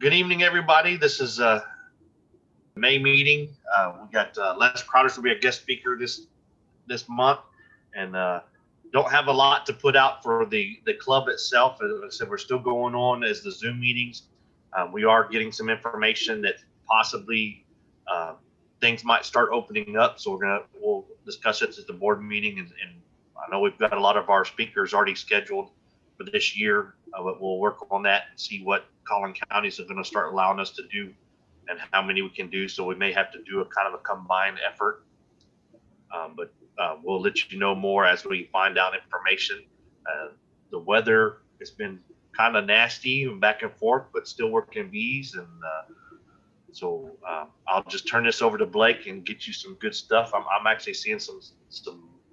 Good evening, everybody. This is May meeting. We got Les Crowder's will be a guest speaker this month, and don't have a lot to put out for the club itself. As I said, we're still going on as the Zoom meetings. We are getting some information that possibly uh, things might start opening up. So we'll discuss it at the board meeting, and I know we've got a lot of our speakers already scheduled for this year, but we'll work on that and see what Collin counties are going to start allowing us to do and how many we can do. So we may have to do a kind of a combined effort, but we'll let you know more as we find out information. The weather has been kind of nasty and back and forth, but still working bees. And so I'll just turn this over to Blake and get you some good stuff. I'm actually seeing some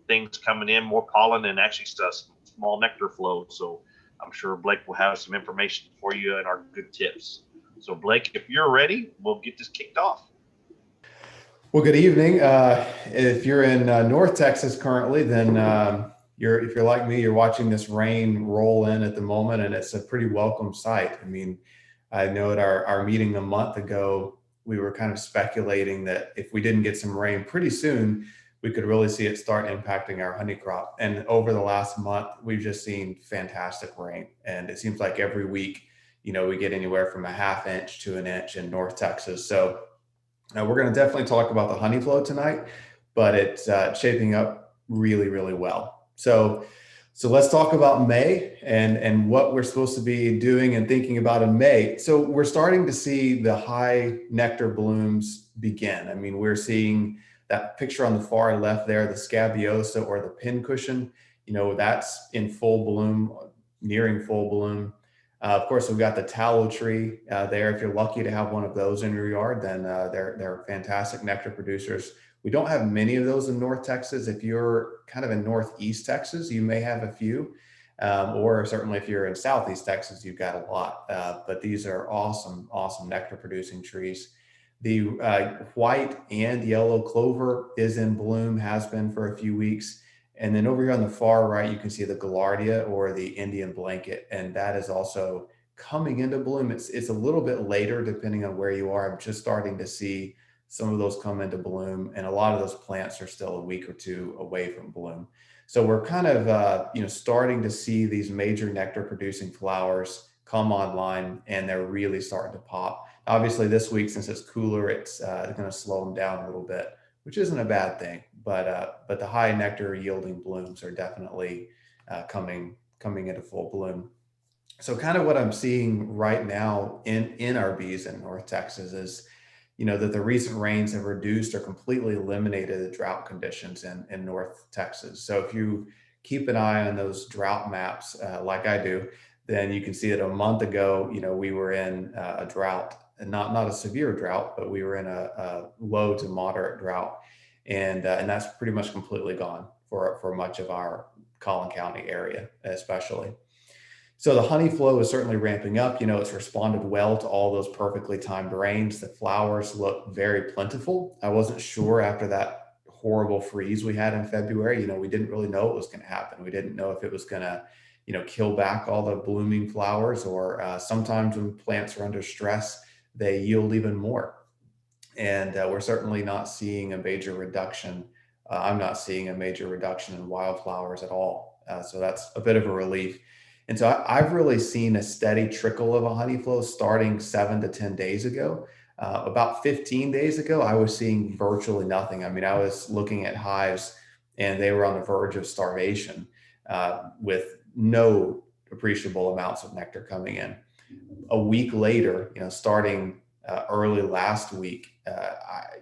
things coming in, more pollen and actually some small nectar flow. So I'm sure Blake will have some information for you and our good tips. So Blake, if you're ready, we'll get this kicked off. Well, good evening. If you're in North Texas currently, then if you're like me, you're watching this rain roll in at the moment, and it's a pretty welcome sight. I mean, I know at our meeting a month ago, we were kind of speculating that if we didn't get some rain pretty soon, we could really see it start impacting our honey crop. And over the last month, we've just seen fantastic rain. And it seems like every week, we get anywhere from a half inch to an inch in North Texas. So we're going to definitely talk about the honey flow tonight, but it's shaping up really, really well. So let's talk about May and what we're supposed to be doing and thinking about in May. So we're starting to see the high nectar blooms begin. I mean, we're seeing that picture on the far left there, the scabiosa or the pincushion, that's in full bloom, nearing full bloom. Of course, we've got the tallow tree there. If you're lucky to have one of those in your yard, then they're fantastic nectar producers. We don't have many of those in North Texas. If you're kind of in Northeast Texas, you may have a few, or certainly if you're in Southeast Texas, you've got a lot. But these are awesome, awesome nectar producing trees. The white and yellow clover is in bloom, has been for a few weeks. And then over here on the far right, you can see the Gaillardia or the Indian blanket, and that is also coming into bloom. It's a little bit later depending on where you are. I'm just starting to see some of those come into bloom, and a lot of those plants are still a week or two away from bloom. So we're kind of starting to see these major nectar producing flowers come online, and they're really starting to pop. Obviously, this week since it's cooler, it's going to slow them down a little bit, which isn't a bad thing. But the high nectar yielding blooms are definitely coming into full bloom. So kind of what I'm seeing right now in our bees in North Texas is, that the recent rains have reduced or completely eliminated the drought conditions in North Texas. So if you keep an eye on those drought maps, like I do, then you can see that a month ago, we were in a drought, and not a severe drought, but we were in a low to moderate drought, and that's pretty much completely gone for much of our Collin County area, especially. So the honey flow is certainly ramping up. It's responded well to all those perfectly timed rains. The flowers look very plentiful. I wasn't sure after that horrible freeze we had in February. We didn't really know what was going to happen. We didn't know if it was going to, kill back all the blooming flowers, or sometimes when plants are under stress, they yield even more. And we're certainly not seeing a major reduction. I'm not seeing a major reduction in wildflowers at all. So that's a bit of a relief. And so I've really seen a steady trickle of a honey flow starting 7 to 10 days ago. About 15 days ago, I was seeing virtually nothing. I mean, I was looking at hives and they were on the verge of starvation, with no appreciable amounts of nectar coming in. A week later, starting early last week,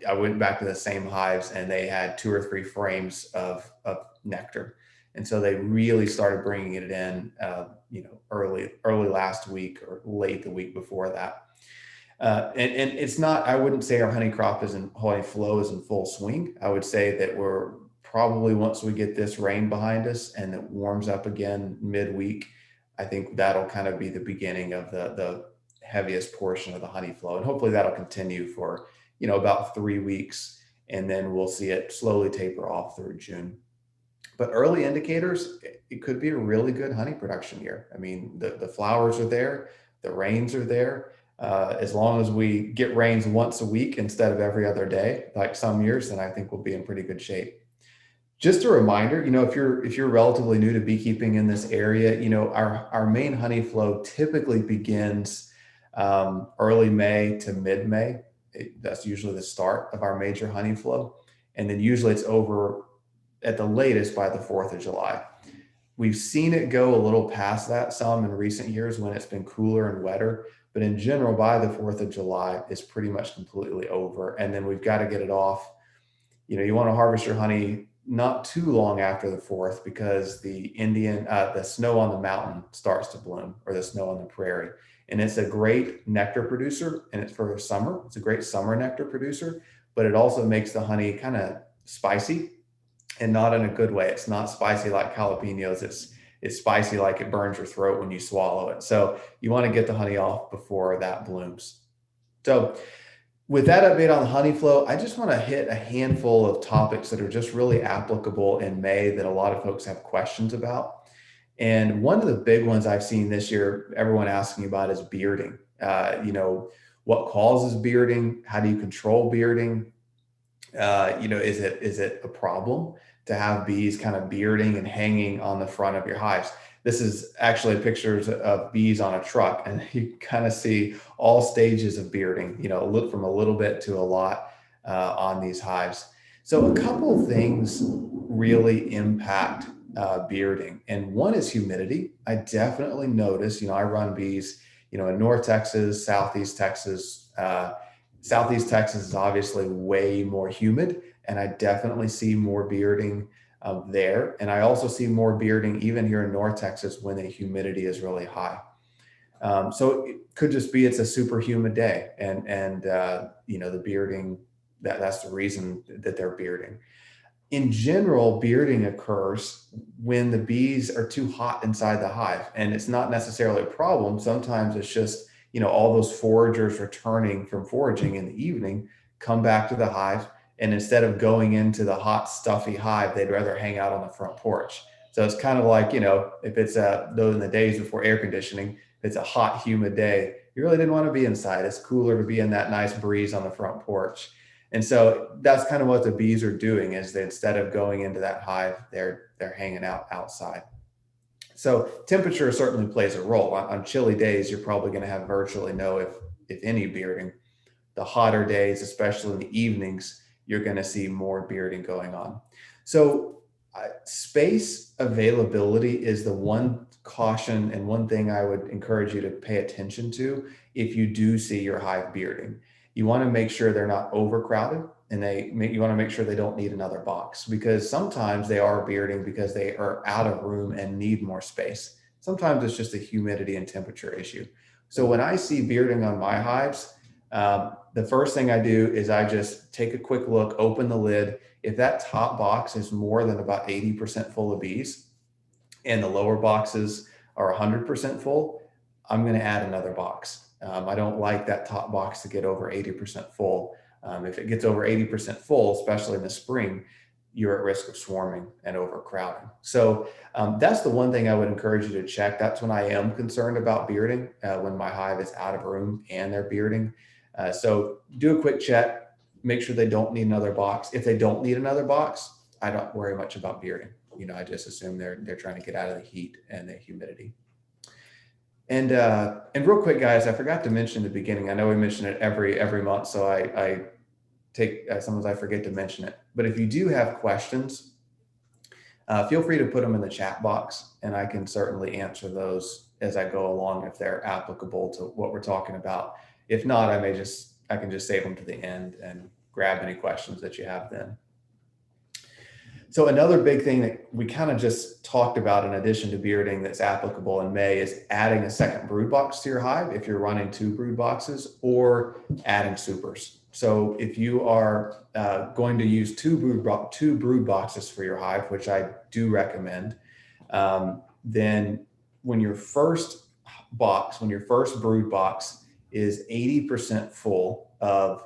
I went back to the same hives and they had 2 or 3 frames of nectar. And so they really started bringing it in, early last week or late the week before that. And it's not, I wouldn't say our honey flow is in full swing. I would say that we're probably, once we get this rain behind us and it warms up again midweek, I think that'll kind of be the beginning of the heaviest portion of the honey flow. And hopefully that'll continue for, about 3 weeks. And then we'll see it slowly taper off through June. But early indicators, it could be a really good honey production year. I mean, the flowers are there, the rains are there. As long as we get rains once a week instead of every other day, like some years, then I think we'll be in pretty good shape. Just a reminder, if you're relatively new to beekeeping in this area, our main honey flow typically begins early May to mid-May. That's usually the start of our major honey flow. And then usually it's over at the latest by the 4th of July. We've seen it go a little past that some in recent years when it's been cooler and wetter, but in general, by the 4th of July, it's pretty much completely over. And then we've got to get it off. You want to harvest your honey not too long after the 4th because the snow on the mountain starts to bloom, or the snow on the prairie. And it's a great nectar producer, and it's for summer. It's a great summer nectar producer, but it also makes the honey kind of spicy, and not in a good way. It's not spicy like jalapenos. It's spicy like it burns your throat when you swallow it. So you want to get the honey off before that blooms. So with that update on the honey flow, I just want to hit a handful of topics that are just really applicable in May that a lot of folks have questions about. And one of the big ones I've seen this year, everyone asking about, is bearding. What causes bearding? How do you control bearding? Is it a problem to have bees kind of bearding and hanging on the front of your hives? This is actually pictures of bees on a truck, and you kind of see all stages of bearding, look from a little bit to a lot on these hives. So a couple of things really impact bearding, and one is humidity. I definitely notice, I run bees, in North Texas, Southeast Texas. Southeast Texas is obviously way more humid, and I definitely see more bearding there. And I also see more bearding even here in North Texas when the humidity is really high. So it could just be it's a super humid day, and the bearding, that's the reason that they're bearding. In general, bearding occurs when the bees are too hot inside the hive, and it's not necessarily a problem. Sometimes it's just, all those foragers returning from foraging in the evening come back to the hive, and instead of going into the hot, stuffy hive, they'd rather hang out on the front porch. So it's kind of like, if it's those in the days before air conditioning, if it's a hot, humid day, you really didn't want to be inside. It's cooler to be in that nice breeze on the front porch. And so that's kind of what the bees are doing, is that instead of going into that hive, they're hanging out outside. So temperature certainly plays a role. On chilly days, you're probably going to have virtually no, if any, bearding. The hotter days, especially in the evenings, you're going to see more bearding going on. So space availability is the one caution and one thing I would encourage you to pay attention to if you do see your hive bearding. You want to make sure they're not overcrowded, and you want to make sure they don't need another box, because sometimes they are bearding because they are out of room and need more space. Sometimes it's just a humidity and temperature issue. So when I see bearding on my hives, the first thing I do is I just take a quick look, open the lid. If that top box is more than about 80% full of bees and the lower boxes are 100% full, I'm going to add another box. I don't like that top box to get over 80% full. If it gets over 80% full, especially in the spring, you're at risk of swarming and overcrowding. So that's the one thing I would encourage you to check. That's when I am concerned about bearding, when my hive is out of room and they're bearding. So do a quick check, make sure they don't need another box. If they don't need another box, I don't worry much about bearding. I just assume they're trying to get out of the heat and the humidity. And real quick, guys, I forgot to mention in the beginning. I know we mention it every month, so I take sometimes I forget to mention it. But if you do have questions, feel free to put them in the chat box, and I can certainly answer those as I go along if they're applicable to what we're talking about. If not, I can just save them to the end and grab any questions that you have then. So another big thing that we kind of just talked about in addition to bearding that's applicable in May is adding a second brood box to your hive if you're running 2 brood boxes, or adding supers. So if you are going to use two brood boxes for your hive, which I do recommend, then when your first brood box is 80% full of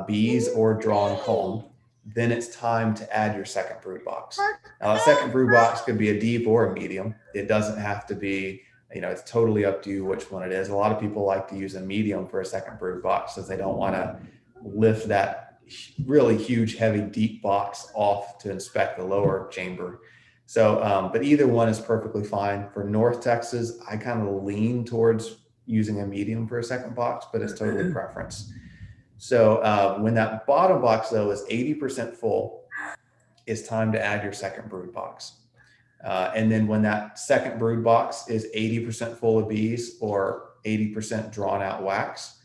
bees or drawn comb, then it's time to add your second brood box. Now, a second brood box could be a deep or a medium. It doesn't have to be It's totally up to you which one it is. A lot of people like to use a medium for a second brood box because they don't want to lift that really huge, heavy, deep box off to inspect the lower chamber. So, but either one is perfectly fine. For North Texas, I kind of lean towards using a medium for a second box, but it's totally preference. So when that bottom box though is 80% full, it's time to add your second brood box. And then when that second brood box is 80% full of bees or 80% drawn out wax,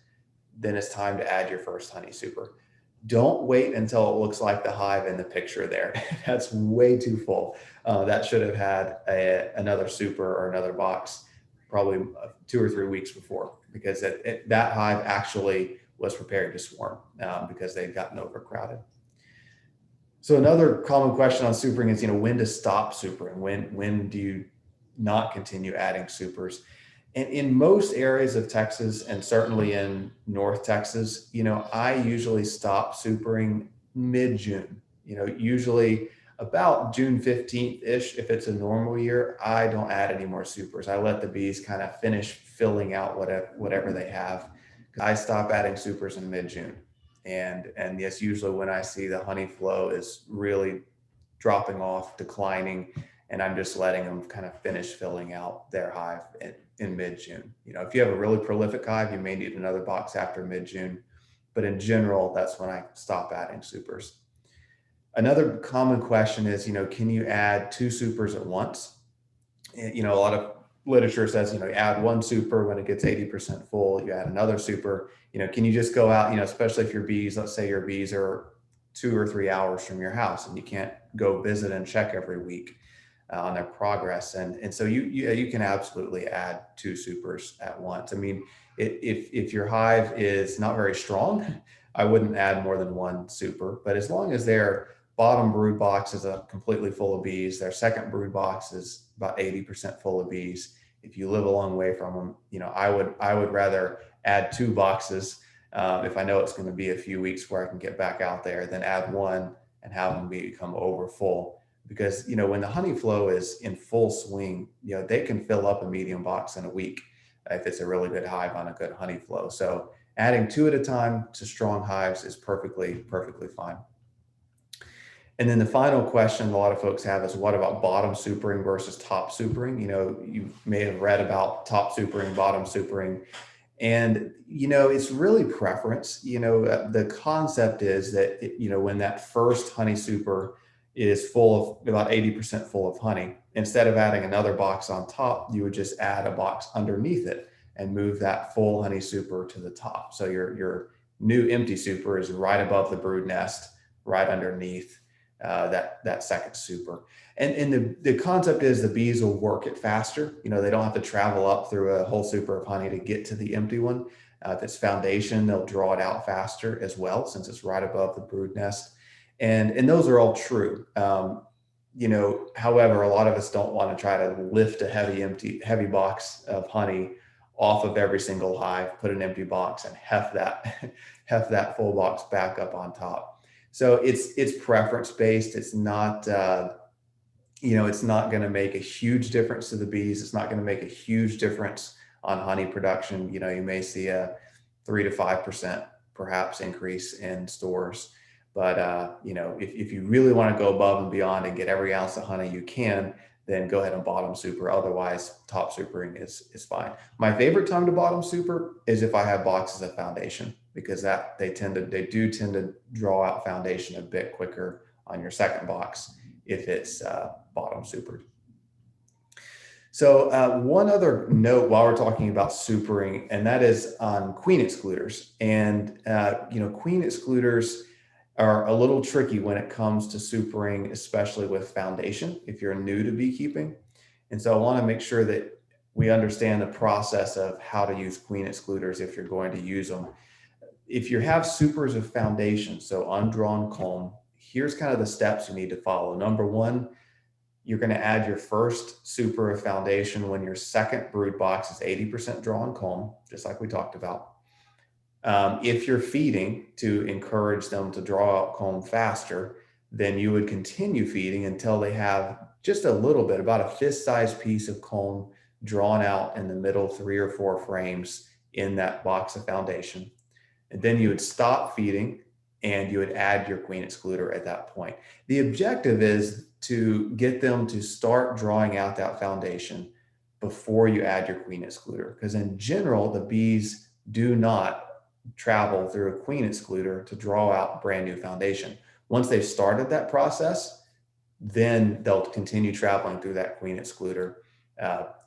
then it's time to add your first honey super. Don't wait until it looks like the hive in the picture there. That's way too full. That should have had another super or another box probably 2 or 3 weeks before, because that hive actually was prepared to swarm because they'd gotten overcrowded. So another common question on supering is, when to stop supering? When do you not continue adding supers? And in most areas of Texas, and certainly in North Texas, I usually stop supering mid-June. Usually about June 15th-ish, if it's a normal year, I don't add any more supers. I let the bees kind of finish filling out whatever they have. I stop adding supers in mid-June. And yes, usually when I see the honey flow is really dropping off, declining, and I'm just letting them kind of finish filling out their hive in mid-June. If you have a really prolific hive, you may need another box after mid-June, but in general, that's when I stop adding supers. Another common question is, can you add 2 supers at once? A lot of literature says, you add 1 super when it gets 80% full, you add another super. Can you just go out, especially if your bees, let's say your bees are 2 or 3 hours from your house and you can't go visit and check every week on their progress. And so you can absolutely add 2 supers at once. I mean, if your hive is not very strong, I wouldn't add more than 1 super, but as long as their bottom brood box is completely full of bees, their second brood box is about 80% full of bees. If you live a long way from them, I would rather add 2 boxes if I know it's going to be a few weeks where I can get back out there, than add 1 and have them become over full. Because when the honey flow is in full swing, they can fill up a medium box in a week if it's a really good hive on a good honey flow. So adding 2 at a time to strong hives is perfectly fine. And then the final question a lot of folks have is, what about bottom supering versus top supering? You may have read about top supering, bottom supering, and, it's really preference. The concept is that, when that first honey super is full of about 80% full of honey, instead of adding another box on top, you would just add a box underneath it and move that full honey super to the top. So your new empty super is right above the brood nest, right underneath that second super. And the concept is the bees will work it faster. They don't have to travel up through a whole super of honey to get to the empty one. If it's foundation, they'll draw it out faster as well, since it's right above the brood nest. And those are all true. However, a lot of us don't want to try to lift a heavy box of honey off of every single hive, put an empty box, and heft that full box back up on top. So it's preference based. It's not, it's not going to make a huge difference to the bees. It's not going to make a huge difference on honey production. You may see a 3 to 5% perhaps increase in stores. But, if you really want to go above and beyond and get every ounce of honey you can, then go ahead and bottom super. Otherwise, top supering is fine. My favorite time to bottom super is if I have boxes of foundation, because they do tend to draw out foundation a bit quicker on your second box if it's bottom supered. So one other note while we're talking about supering, and that is on queen excluders. And queen excluders are a little tricky when it comes to supering, especially with foundation, if you're new to beekeeping. And so I want to make sure that we understand the process of how to use queen excluders if you're going to use them. If you have supers of foundation, so undrawn comb, here's kind of the steps you need to follow. Number 1, you're going to add your first super of foundation when your second brood box is 80% drawn comb, just like we talked about. If you're feeding to encourage them to draw out comb faster, then you would continue feeding until they have just a little bit, about a fist-sized piece of comb drawn out in the middle 3 or 4 frames in that box of foundation. And then you would stop feeding and you would add your queen excluder at that point. The objective is to get them to start drawing out that foundation before you add your queen excluder, because in general, the bees do not travel through a queen excluder to draw out brand new foundation. Once they've started that process, then they'll continue traveling through that queen excluder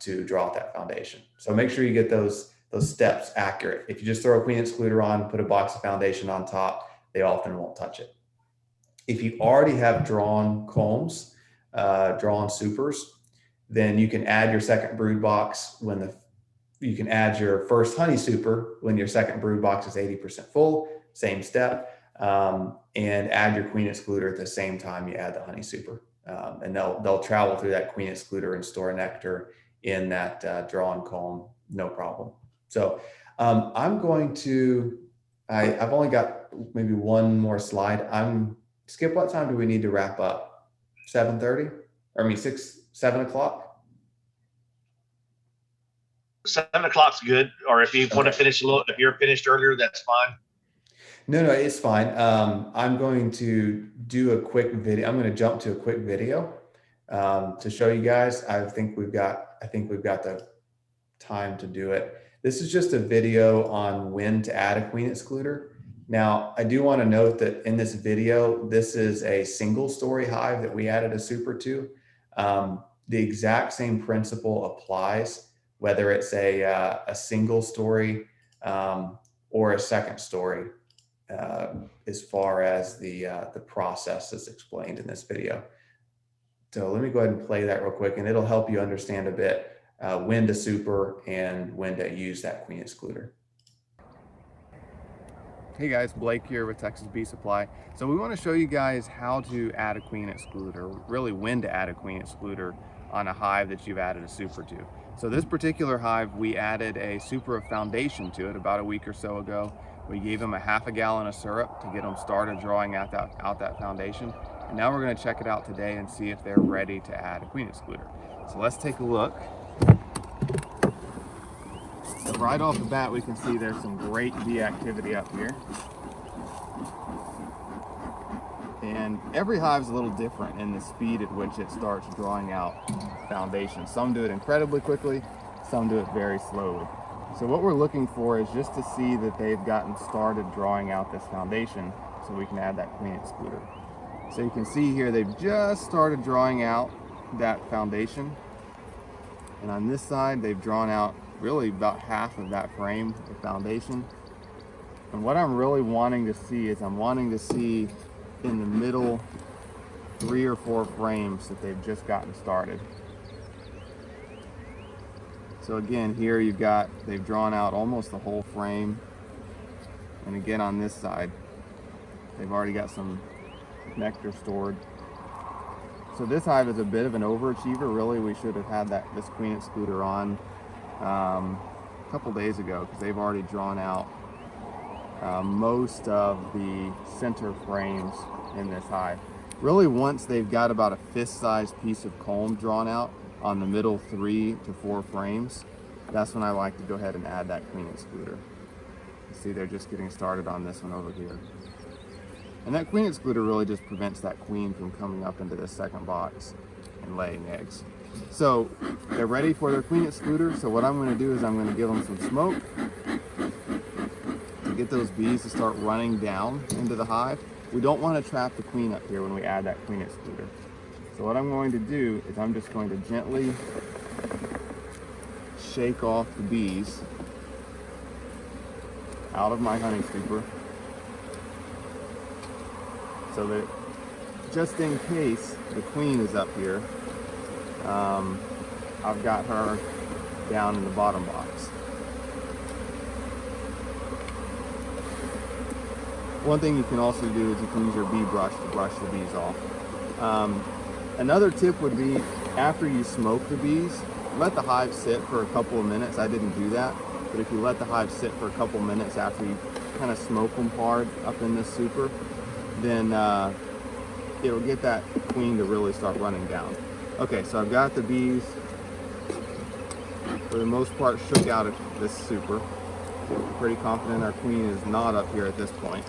to draw out that foundation. So make sure you get those steps accurate. If you just throw a queen excluder on, put a box of foundation on top, they often won't touch it. If you already have drawn combs, drawn supers, then you can add your second brood box you can add your first honey super when your second brood box is 80% full, same step, and add your queen excluder at the same time you add the honey super. And they'll travel through that queen excluder and store nectar in that drawn comb, no problem. So I've only got maybe one more slide. Skip, what time do we need to wrap up? 7:30? Or I mean 7 o'clock? 7 o'clock's good. Or if you want to finish if you're finished earlier, that's fine. No, it's fine. I'm going to do a quick video. I'm going to jump to a quick video to show you guys. I think we've got the time to do it. This is just a video on when to add a queen excluder. Now, I do want to note that in this video, this is a single story hive that we added a super to. The exact same principle applies, whether it's a single story or a second story, as far as the process is explained in this video. So let me go ahead and play that real quick, and it'll help you understand a bit when to super and when to use that queen excluder. Hey guys, Blake here with Texas Bee Supply. So we want to show you guys how to add a queen excluder, really when to add a queen excluder on a hive that you've added a super to. So this particular hive, we added a super of foundation to it about a week or so ago. We gave them a half a gallon of syrup to get them started drawing out that foundation. And now we're going to check it out today and see if they're ready to add a queen excluder. So let's take a look. So right off the bat, we can see there's some great bee activity up here. And every hive is a little different in the speed at which it starts drawing out foundation. Some do it incredibly quickly, some do it very slowly. So what we're looking for is just to see that they've gotten started drawing out this foundation so we can add that queen excluder. So you can see here they've just started drawing out that foundation. And on this side, they've drawn out really about half of that frame of foundation. And what I'm really wanting to see is I'm wanting to see in the middle 3 or 4 frames that they've just gotten started. So again, here they've drawn out almost the whole frame. And again, on this side, they've already got some nectar stored. So this hive is a bit of an overachiever. Really, we should have had this queen excluder on a couple days ago, because they've already drawn out most of the center frames in this hive. Really, once they've got about a fist-sized piece of comb drawn out on the middle 3 to 4 frames, that's when I like to go ahead and add that queen excluder. You see they're just getting started on this one over here. And that queen excluder really just prevents that queen from coming up into this second box and laying eggs. So they're ready for their queen excluder. So what I'm going to do is I'm going to give them some smoke to get those bees to start running down into the hive. We don't want to trap the queen up here when we add that queen excluder. So what I'm going to do is I'm just going to gently shake off the bees out of my honey super, so that just in case the queen is up here, I've got her down in the bottom box. One thing you can also do is you can use your bee brush to brush the bees off. Another tip would be, after you smoke the bees, let the hive sit for a couple of minutes. I didn't do that, but if you let the hive sit for a couple of minutes after you kind of smoke them hard up in this super, then it'll get that queen to really start running down. Okay, so I've got the bees for the most part, shook out of this super. I'm pretty confident our queen is not up here at this point.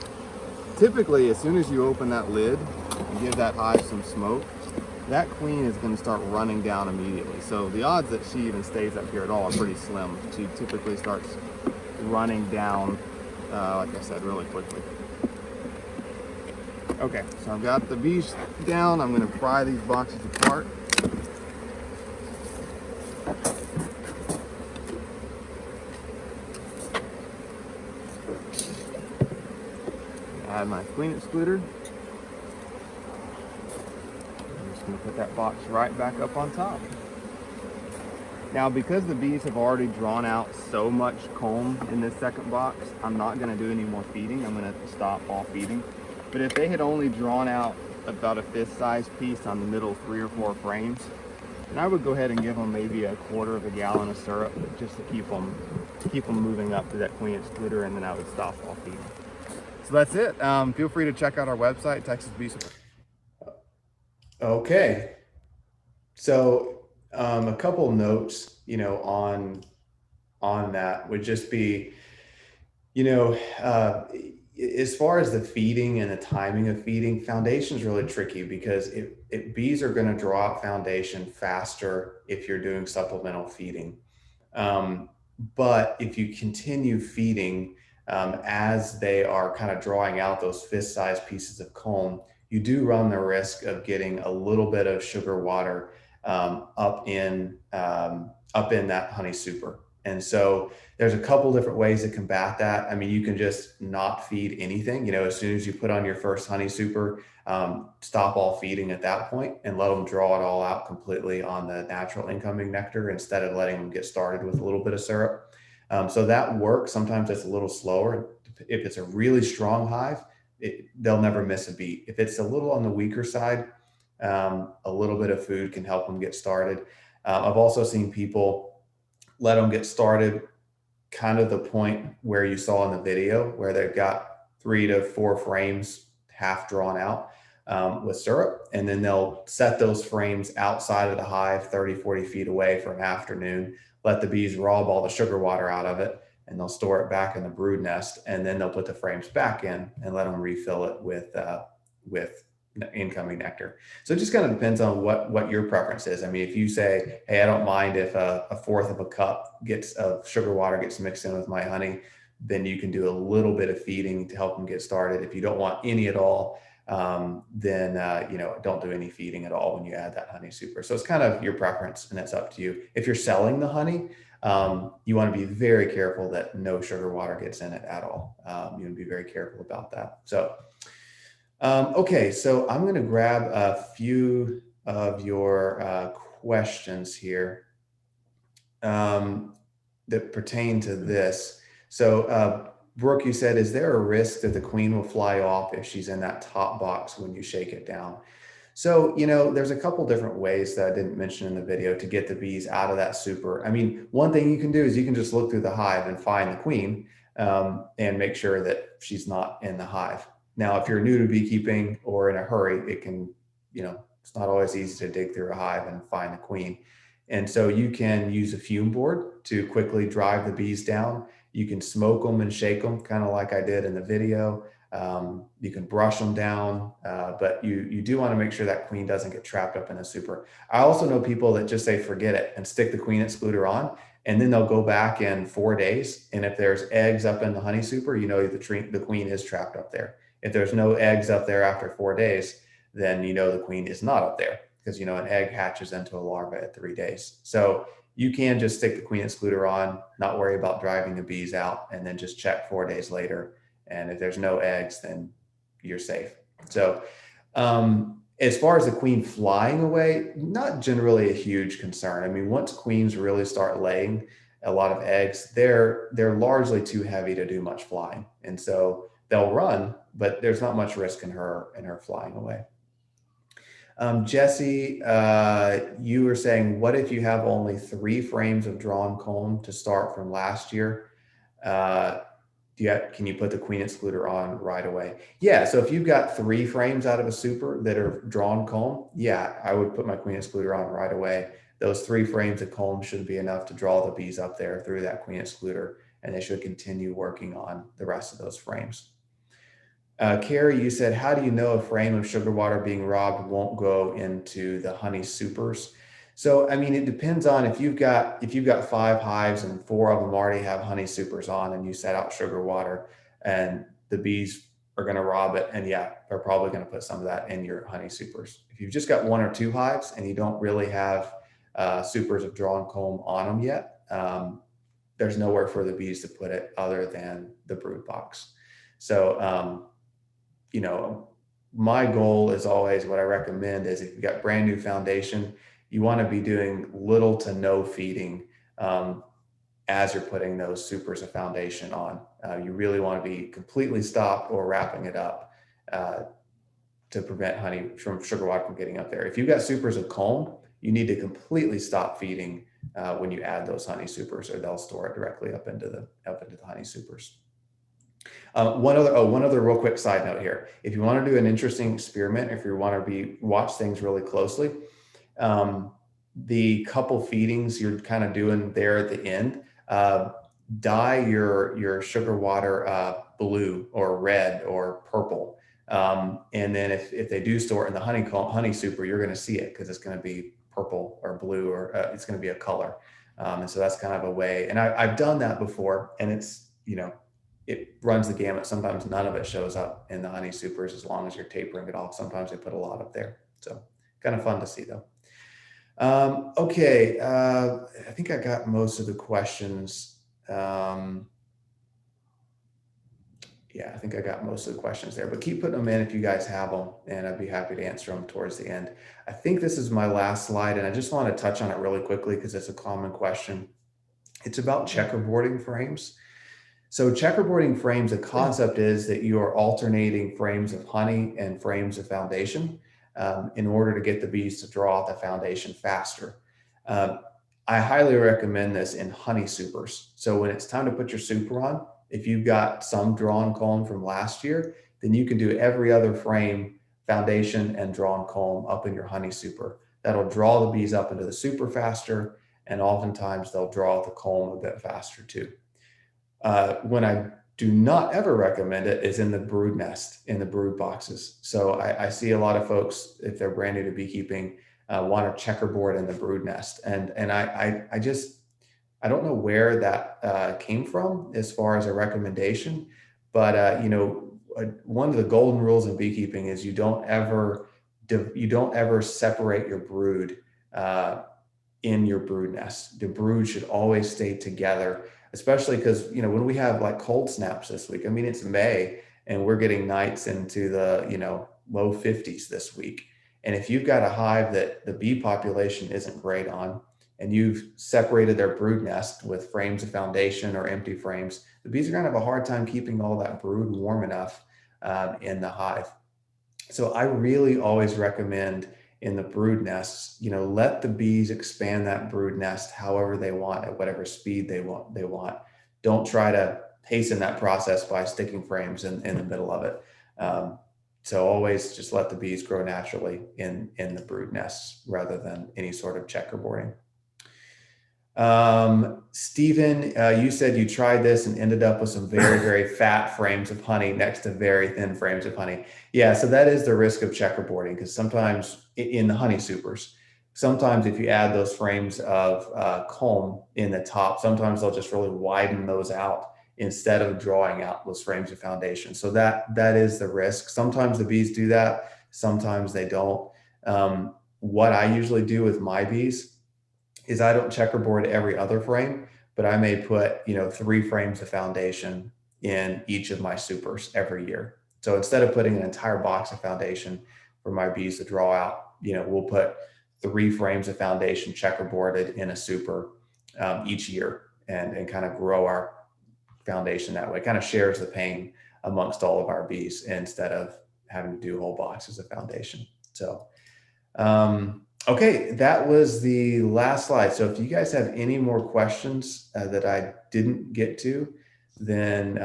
Typically, as soon as you open that lid and give that hive some smoke, that queen is going to start running down immediately. So the odds that she even stays up here at all are pretty slim. She typically starts running down, like I said, really quickly. Okay, so I've got the bees down. I'm going to pry these boxes apart. Add my queen excluder. I'm just going to put that box right back up on top. Now, because the bees have already drawn out so much comb in this second box, I'm not going to do any more feeding. I'm going to stop all feeding. But if they had only drawn out about a fist-sized piece on the middle 3 or 4 frames, then I would go ahead and give them maybe a 1/4 gallon of syrup just to keep them moving up to that queen excluder, and then I would stop all feeding. So that's it. Feel free to check out our website, Texas Bee Supply. Okay. So a couple of notes, on that would just be, as far as the feeding and the timing of feeding, foundation is really tricky because bees are going to draw out foundation faster if you're doing supplemental feeding. But if you continue feeding, as they are kind of drawing out those fist-sized pieces of comb, you do run the risk of getting a little bit of sugar water up in that honey super. And so there's a couple different ways to combat that. I mean, you can just not feed anything. As soon as you put on your first honey super, stop all feeding at that point and let them draw it all out completely on the natural incoming nectar instead of letting them get started with a little bit of syrup. So that works. Sometimes it's a little slower. If it's a really strong hive, they'll never miss a beat. If it's a little on the weaker side, a little bit of food can help them get started. I've also seen people let them get started kind of the point where you saw in the video, where they've got 3 to 4 frames half drawn out with syrup. And then they'll set those frames outside of the hive 30, 40 feet away for an afternoon, let the bees rob all the sugar water out of it, and they'll store it back in the brood nest. And then they'll put the frames back in and let them refill it with incoming nectar. So it just kind of depends on what your preference is. I mean, if you say, hey, I don't mind if a 1/4 of a cup of sugar water gets mixed in with my honey, then you can do a little bit of feeding to help them get started. If you don't want any at all, then don't do any feeding at all when you add that honey super. So it's kind of your preference, and it's up to you. If you're selling the honey, you want to be very careful that no sugar water gets in it at all. You want to be very careful about that. So okay, so I'm going to grab a few of your questions here that pertain to this. So Brooke, you said, is there a risk that the queen will fly off if she's in that top box when you shake it down? So, there's a couple different ways that I didn't mention in the video to get the bees out of that super. I mean, one thing you can do is you can just look through the hive and find the queen and make sure that she's not in the hive. Now, if you're new to beekeeping or in a hurry, it can, it's not always easy to dig through a hive and find the queen. And so you can use a fume board to quickly drive the bees down. You can smoke them and shake them, kind of like I did in the video. You can brush them down, but you do want to make sure that queen doesn't get trapped up in a super. I also know people that just say, forget it, and stick the queen excluder on, and then they'll go back in 4 days. And if there's eggs up in the honey super, the queen is trapped up there. If there's no eggs up there after 4 days, then the queen is not up there, because an egg hatches into a larva at 3 days. So you can just stick the queen excluder on, not worry about driving the bees out, and then just check 4 days later. And if there's no eggs, then you're safe. So as far as the queen flying away, not generally a huge concern. I mean, once queens really start laying a lot of eggs, they're largely too heavy to do much flying. And so they'll run, but there's not much risk in her flying away. Jesse, you were saying, what if you have only 3 frames of drawn comb to start from last year? Can you put the queen excluder on right away? Yeah, so if you've got 3 frames out of a super that are drawn comb, yeah, I would put my queen excluder on right away. those 3 frames of comb should be enough to draw the bees up there through that queen excluder, and they should continue working on the rest of those frames. Carrie, you said, how do you know a frame of sugar water being robbed won't go into the honey supers? So, I mean, it depends on if you've got 5 hives and 4 of them already have honey supers on, and you set out sugar water, and the bees are going to rob it. And yeah, they're probably going to put some of that in your honey supers. If you've just got 1 or 2 hives and you don't really have supers of drawn comb on them yet, there's nowhere for the bees to put it other than the brood box. So, you know, my goal is always, what I recommend is, if you've got brand new foundation, you want to be doing little to no feeding as you're putting those supers of foundation on. You really want to be completely stopped or wrapping it up to prevent honey from sugar water from getting up there. If you've got supers of comb, you need to completely stop feeding when you add those honey supers, or they'll store it directly up into the honey supers. One other real quick side note here. If you want to do an interesting experiment, if you want to watch things really closely, the couple feedings you're kind of doing there at the end, dye your sugar water blue or red or purple. And then if they do store it in the honey super, you're going to see it because it's going to be purple or blue, or it's going to be a color. And so that's kind of a way. And I've done that before, and it's, you know, it runs the gamut. Sometimes none of it shows up in the honey supers as long as you're tapering it off. Sometimes they put a lot up there. So kind of fun to see though. Okay. I think I got most of the questions. Yeah, I think I got most of the questions there, but keep putting them in if you guys have them, and I'd be happy to answer them towards the end. I think this is my last slide, and I just want to touch on it really quickly because it's a common question. It's about checkerboarding frames. So checkerboarding frames, the concept is that you are alternating frames of honey and frames of foundation in order to get the bees to draw out the foundation faster. I highly recommend this in honey supers. So when it's time to put your super on, if you've got some drawn comb from last year, then you can do every other frame, foundation and drawn comb up in your honey super. That'll draw the bees up into the super faster, and oftentimes they'll draw the comb a bit faster too. When I do not ever recommend it is in the brood nest, in the brood boxes. So I see a lot of folks, if they're brand new to beekeeping, want to checkerboard in the brood nest. And I don't know where that came from as far as a recommendation, but you know, one of the golden rules in beekeeping is you don't ever separate your brood in your brood nest. The brood should always stay together, especially because, you know, when we have like cold snaps this week, I mean, it's May and we're getting nights into the, you know, low 50s this week. And if you've got a hive that the bee population isn't great on, and you've separated their brood nest with frames of foundation or empty frames, the bees are going to have a hard time keeping all that brood warm enough in the hive. So I really always recommend in the brood nests, you know, let the bees expand that brood nest however they want, at whatever speed they want. Don't try to hasten that process by sticking frames in the middle of it. So always just let the bees grow naturally in the brood nests rather than any sort of checkerboarding. Stephen, you said you tried this and ended up with some very, very fat frames of honey next to very thin frames of honey. Yeah, so that is the risk of checkerboarding, because sometimes in the honey supers, sometimes if you add those frames of comb in the top, sometimes they'll just really widen those out instead of drawing out those frames of foundation. So that is the risk. Sometimes the bees do that, sometimes they don't. What I usually do with my bees is I don't checkerboard every other frame, but I may put, you know, 3 frames of foundation in each of my supers every year. So instead of putting an entire box of foundation for my bees to draw out, you know, we'll put 3 frames of foundation checkerboarded in a super each year and kind of grow our foundation that way. It kind of shares the pain amongst all of our bees instead of having to do whole boxes of foundation. So, okay, that was the last slide. So if you guys have any more questions that I didn't get to, then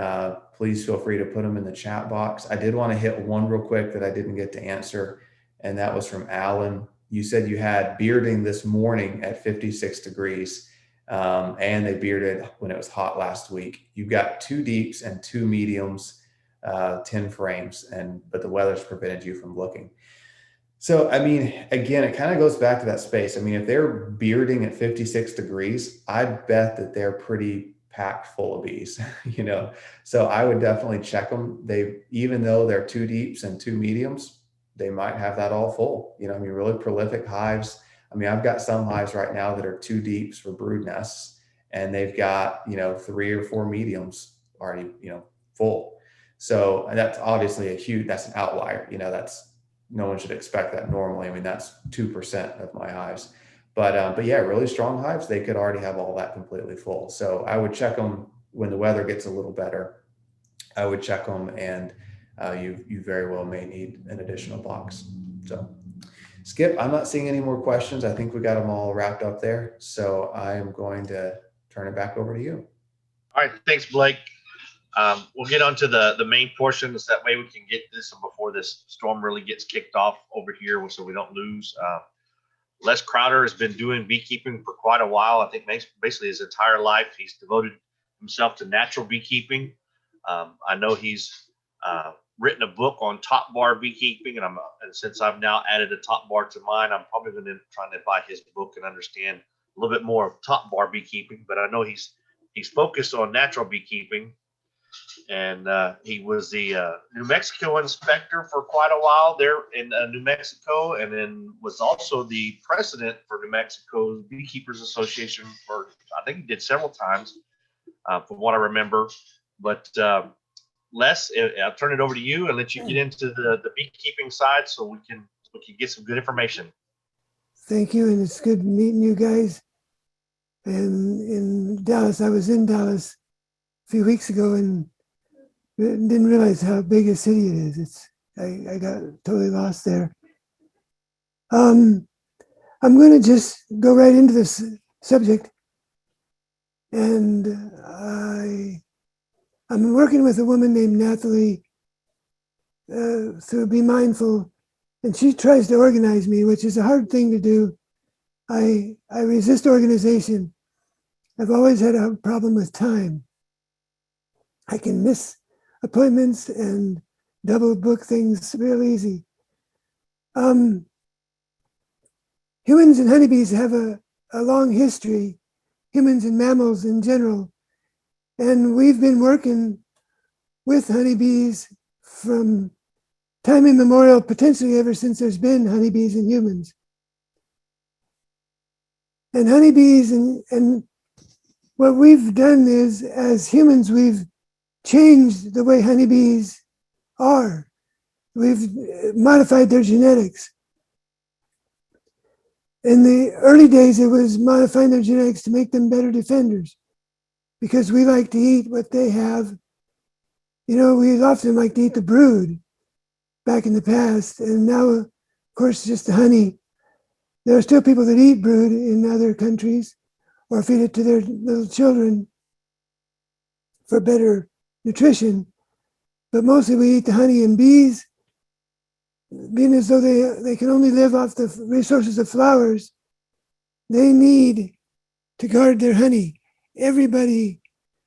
please feel free to put them in the chat box. I did want to hit one real quick that I didn't get to answer, and that was from Alan. you said you had bearding this morning at 56 degrees, and they bearded when it was hot last week. You've got 2 deeps and 2 mediums, 10 frames, but the weather's prevented you from looking. So, I mean, again, it kind of goes back to that space. I mean, if they're bearding at 56 degrees, I bet that they're pretty packed full of bees, you know? So I would definitely check them. Even though they're 2 deeps and 2 mediums, they might have that all full, you know, I mean, really prolific hives. I mean, I've got some hives right now that are 2 deeps for brood nests, and they've got, you know, 3 or 4 mediums already, you know, full. So that's obviously that's an outlier, you know, no one should expect that normally. I mean, that's 2% of my hives, but yeah, really strong hives, they could already have all that completely full. So I would check them when the weather gets a little better. I would check them, and you very well may need an additional box. So Skip, I'm not seeing any more questions. I think we got them all wrapped up there. So I am going to turn it back over to you. All right, thanks, Blake. We'll get on to the main portion, so that way we can get this before this storm really gets kicked off over here, so we don't lose. Les Crowder has been doing beekeeping for quite a while. I think basically his entire life he's devoted himself to natural beekeeping. I know he's written a book on top bar beekeeping, and since I've now added a top bar to mine, I'm probably going to try to buy his book and understand a little bit more of top bar beekeeping. But I know he's focused on natural beekeeping, and he was the New Mexico inspector for quite a while there in New Mexico, and then was also the president for New Mexico's Beekeepers Association for, I think he did several times, from what I remember. But Les, I'll turn it over to you and let you get into the beekeeping side, so we can get some good information. Thank you, and it's good meeting you guys. And in Dallas, I was in Dallas a few weeks ago and didn't realize how big a city it is. I got totally lost there. I'm going to just go right into this subject, and I'm working with a woman named Natalie through Be Mindful, and she tries to organize me, which is a hard thing to do. I resist organization. I've always had a problem with time. I can miss appointments and double book things real easy. Humans and honeybees have a long history, humans and mammals in general. And we've been working with honeybees from time immemorial, potentially ever since there's been honeybees and humans. And honeybees, and what we've done is, as humans, we've changed the way honeybees are. We've modified their genetics. In the early days, it was modifying their genetics to make them better defenders, because we like to eat what they have. You know, we often like to eat the brood back in the past, and now, of course, just the honey. There are still people that eat brood in other countries or feed it to their little children for better nutrition, but mostly we eat the honey. And bees, being as though they can only live off the resources of flowers, they need to guard their honey. Everybody,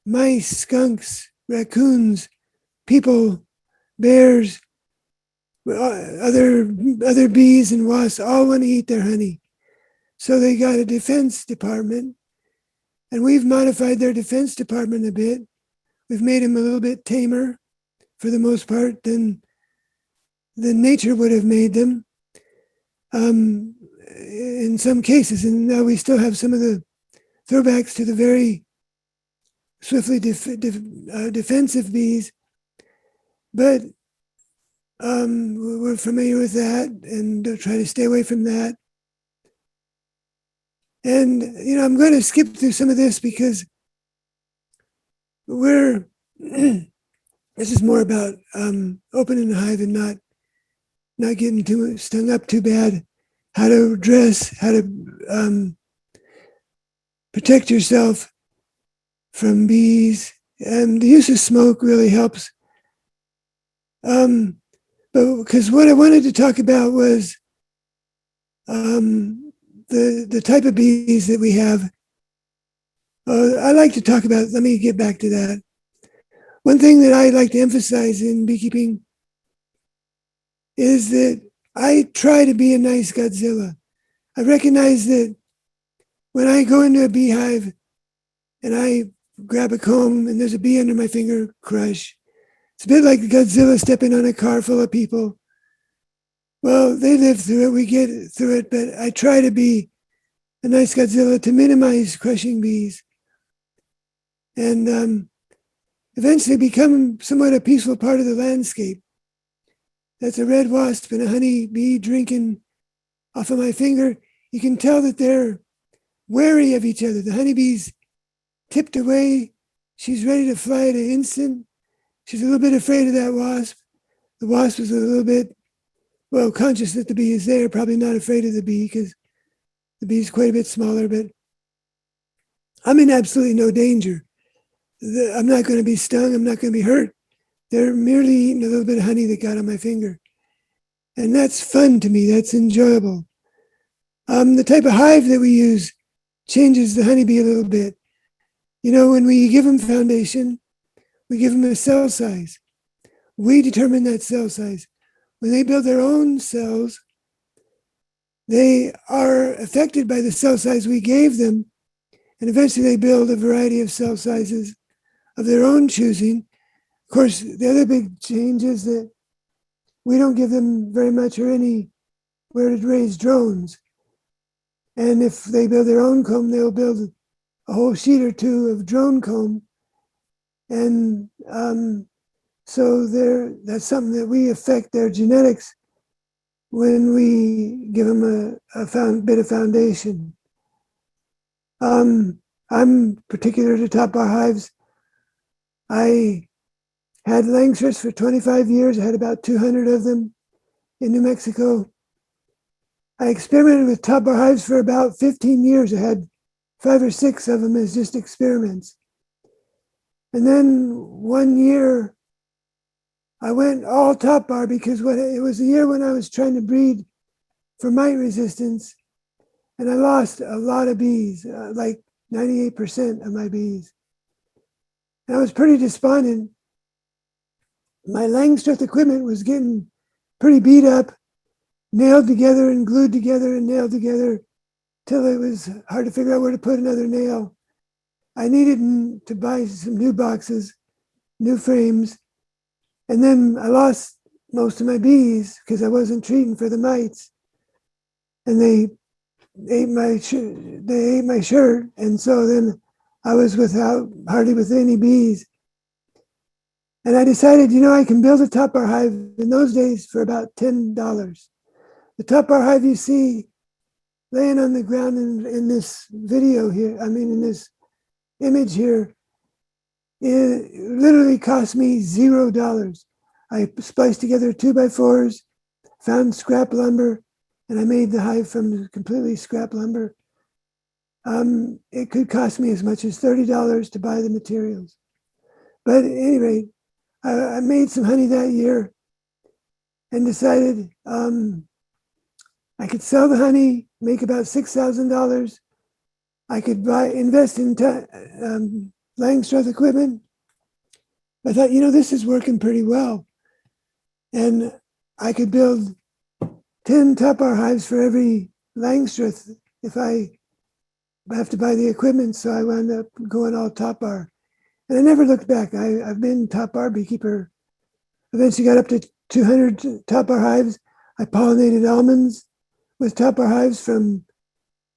mice, skunks, raccoons, people, bears, other bees and wasps all want to eat their honey. So they got a defense department, and we've modified their defense department a bit. We've made them a little bit tamer, for the most part, than nature would have made them in some cases. And now we still have some of the throwbacks to the very swiftly defensive bees, but we're familiar with that and try to stay away from that. And, you know, I'm going to skip through some of this because this is more about opening the hive and not getting too stung up too bad, how to dress, how to protect yourself from bees. And the use of smoke really helps. But because what I wanted to talk about was the type of bees that we have. I like to talk about, let me get back to that. One thing that I like to emphasize in beekeeping is that I try to be a nice Godzilla. I recognize that when I go into a beehive and I grab a comb and there's a bee under my finger, crush. It's a bit like Godzilla stepping on a car full of people. Well, they live through it, we get through it, but I try to be a nice Godzilla to minimize crushing bees and eventually become somewhat a peaceful part of the landscape. That's a red wasp and a honey bee drinking off of my finger. You can tell that they're wary of each other. The honeybee's tipped away. She's ready to fly at an instant. She's a little bit afraid of that wasp. The wasp is a little bit, well, conscious that the bee is there, probably not afraid of the bee because the bee is quite a bit smaller, but I'm in absolutely no danger. I'm not going to be stung. I'm not going to be hurt. They're merely eating a little bit of honey that got on my finger. And that's fun to me. That's enjoyable. The type of hive that we use changes the honeybee a little bit. You know, when we give them foundation, we give them a cell size. We determine that cell size. When they build their own cells, they are affected by the cell size we gave them, and eventually they build a variety of cell sizes of their own choosing. Of course, the other big change is that we don't give them very much or anywhere to raise drones. And if they build their own comb, they'll build a whole sheet or two of drone comb. And so that's something that we affect their genetics when we give them a bit of foundation. I'm particular to top bar hives. I had Langstroths for 25 years. I had about 200 of them in New Mexico. I experimented with top bar hives for about 15 years. I had 5 or 6 of them as just experiments. And then one year, I went all top bar because it was a year when I was trying to breed for mite resistance, and I lost a lot of bees, like 98% of my bees. And I was pretty despondent. My Langstroth equipment was getting pretty beat up, nailed together and glued together and nailed together till it was hard to figure out where to put another nail. I needed to buy some new boxes, new frames, and then I lost most of my bees because I wasn't treating for the mites. And they ate my shirt, and so then I was hardly with any bees. And I decided, I can build a top bar hive in those days for about $10. The top bar hive you see laying on the ground in this video here, in this image here, it literally cost me $0. I spliced together 2x4s, found scrap lumber, and I made the hive from completely scrap lumber. It could cost me as much as $30 to buy the materials. But at any rate, I made some honey that year and decided I could sell the honey, make about $6,000. I could invest in Langstroth equipment. I thought, this is working pretty well. And I could build 10 top bar hives for every Langstroth if I have to buy the equipment. So I wound up going all top bar. And I never looked back. I've been top bar beekeeper. Eventually got up to 200 top bar hives. I pollinated almonds with top bar hives from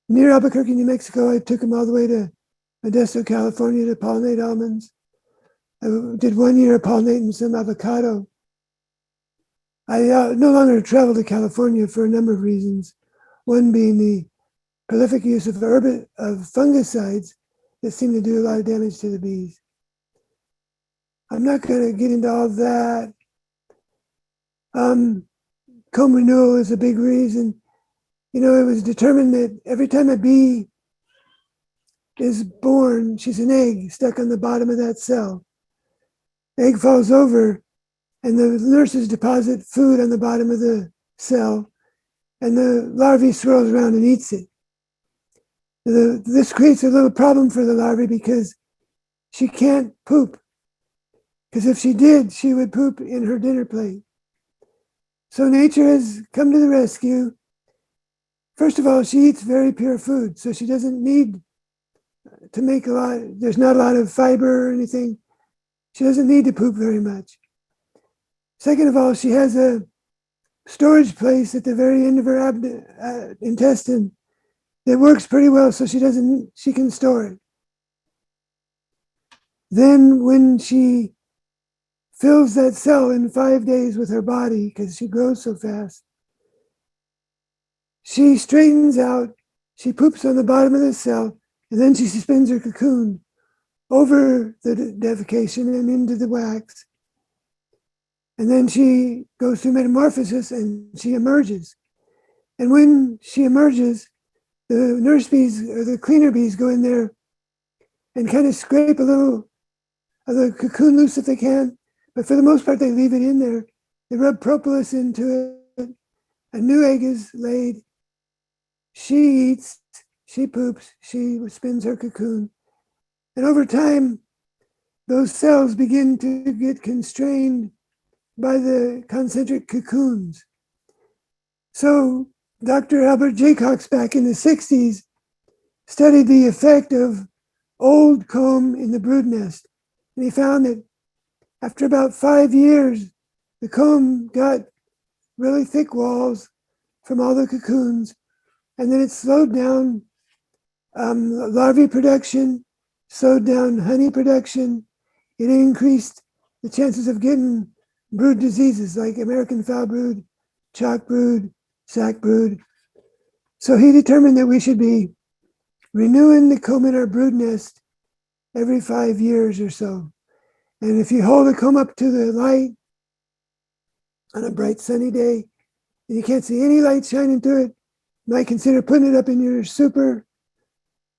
near Albuquerque, New Mexico. I took them all the way to Modesto, California to pollinate almonds. I did 1 year of pollinating some avocado. I no longer travel to California for a number of reasons. One being the prolific use of fungicides that seem to do a lot of damage to the bees. I'm not going to get into all that. Comb renewal is a big reason. It was determined that every time a bee is born, she's an egg stuck on the bottom of that cell. Egg falls over, and the nurses deposit food on the bottom of the cell, and the larvae swirls around and eats it. This creates a little problem for the larvae because she can't poop. Because if she did, she would poop in her dinner plate. So nature has come to the rescue. First of all, she eats very pure food, so she doesn't need to make a lot. There's not a lot of fiber or anything. She doesn't need to poop very much. Second of all, she has a storage place at the very end of her intestine that works pretty well, so she can store it. Then when she fills that cell in 5 days with her body, because she grows so fast, she straightens out, she poops on the bottom of the cell, and then she spins her cocoon over the defecation and into the wax. And then she goes through metamorphosis and she emerges. And when she emerges, the nurse bees or the cleaner bees go in there and kind of scrape a little of the cocoon loose if they can. But for the most part, they leave it in there. They rub propolis into it. A new egg is laid. She eats, she poops, she spins her cocoon. And over time, those cells begin to get constrained by the concentric cocoons. So Dr. Albert Jaycox back in the 60s studied the effect of old comb in the brood nest. And he found that after about 5 years, the comb got really thick walls from all the cocoons, and then it slowed down larvae production, slowed down honey production. It increased the chances of getting brood diseases like American foul brood, chalk brood, sac brood. So he determined that we should be renewing the comb in our brood nest every 5 years or so. And if you hold the comb up to the light on a bright sunny day, and you can't see any light shining through it, you might consider putting it up in your super,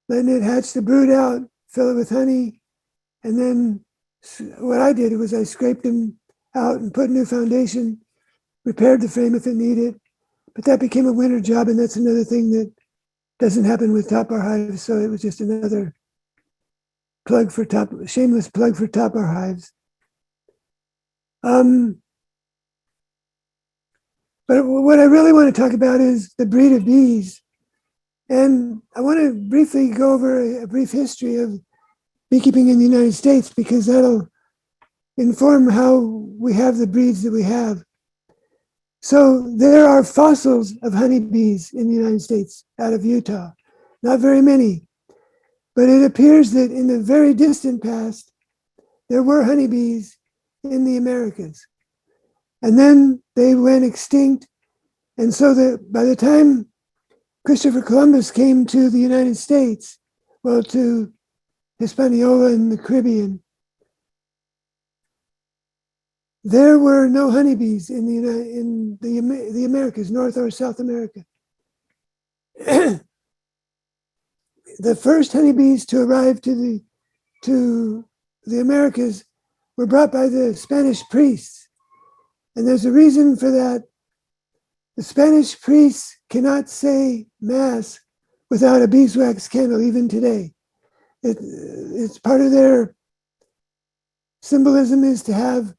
letting it hatch the brood out, fill it with honey, and then what I did was I scraped them out and put new foundation, repaired the frame if it needed, but that became a winter job, and that's another thing that doesn't happen with top bar hives, so it was just another shameless plug for top bar hives. But what I really want to talk about is the breed of bees. And I want to briefly go over a brief history of beekeeping in the United States, because that'll inform how we have the breeds that we have. So there are fossils of honeybees in the United States out of Utah. Not very many, but it appears that in the very distant past, there were honeybees in the Americas. And then they went extinct. And so that by the time Christopher Columbus came to the United States, well, to Hispaniola and the Caribbean, there were no honeybees in the Americas, North or South America. The first honeybees to arrive to the Americas were brought by the Spanish priests. And there's a reason for that. The Spanish priests cannot say Mass without a beeswax candle, even today. It's part of their symbolism is to have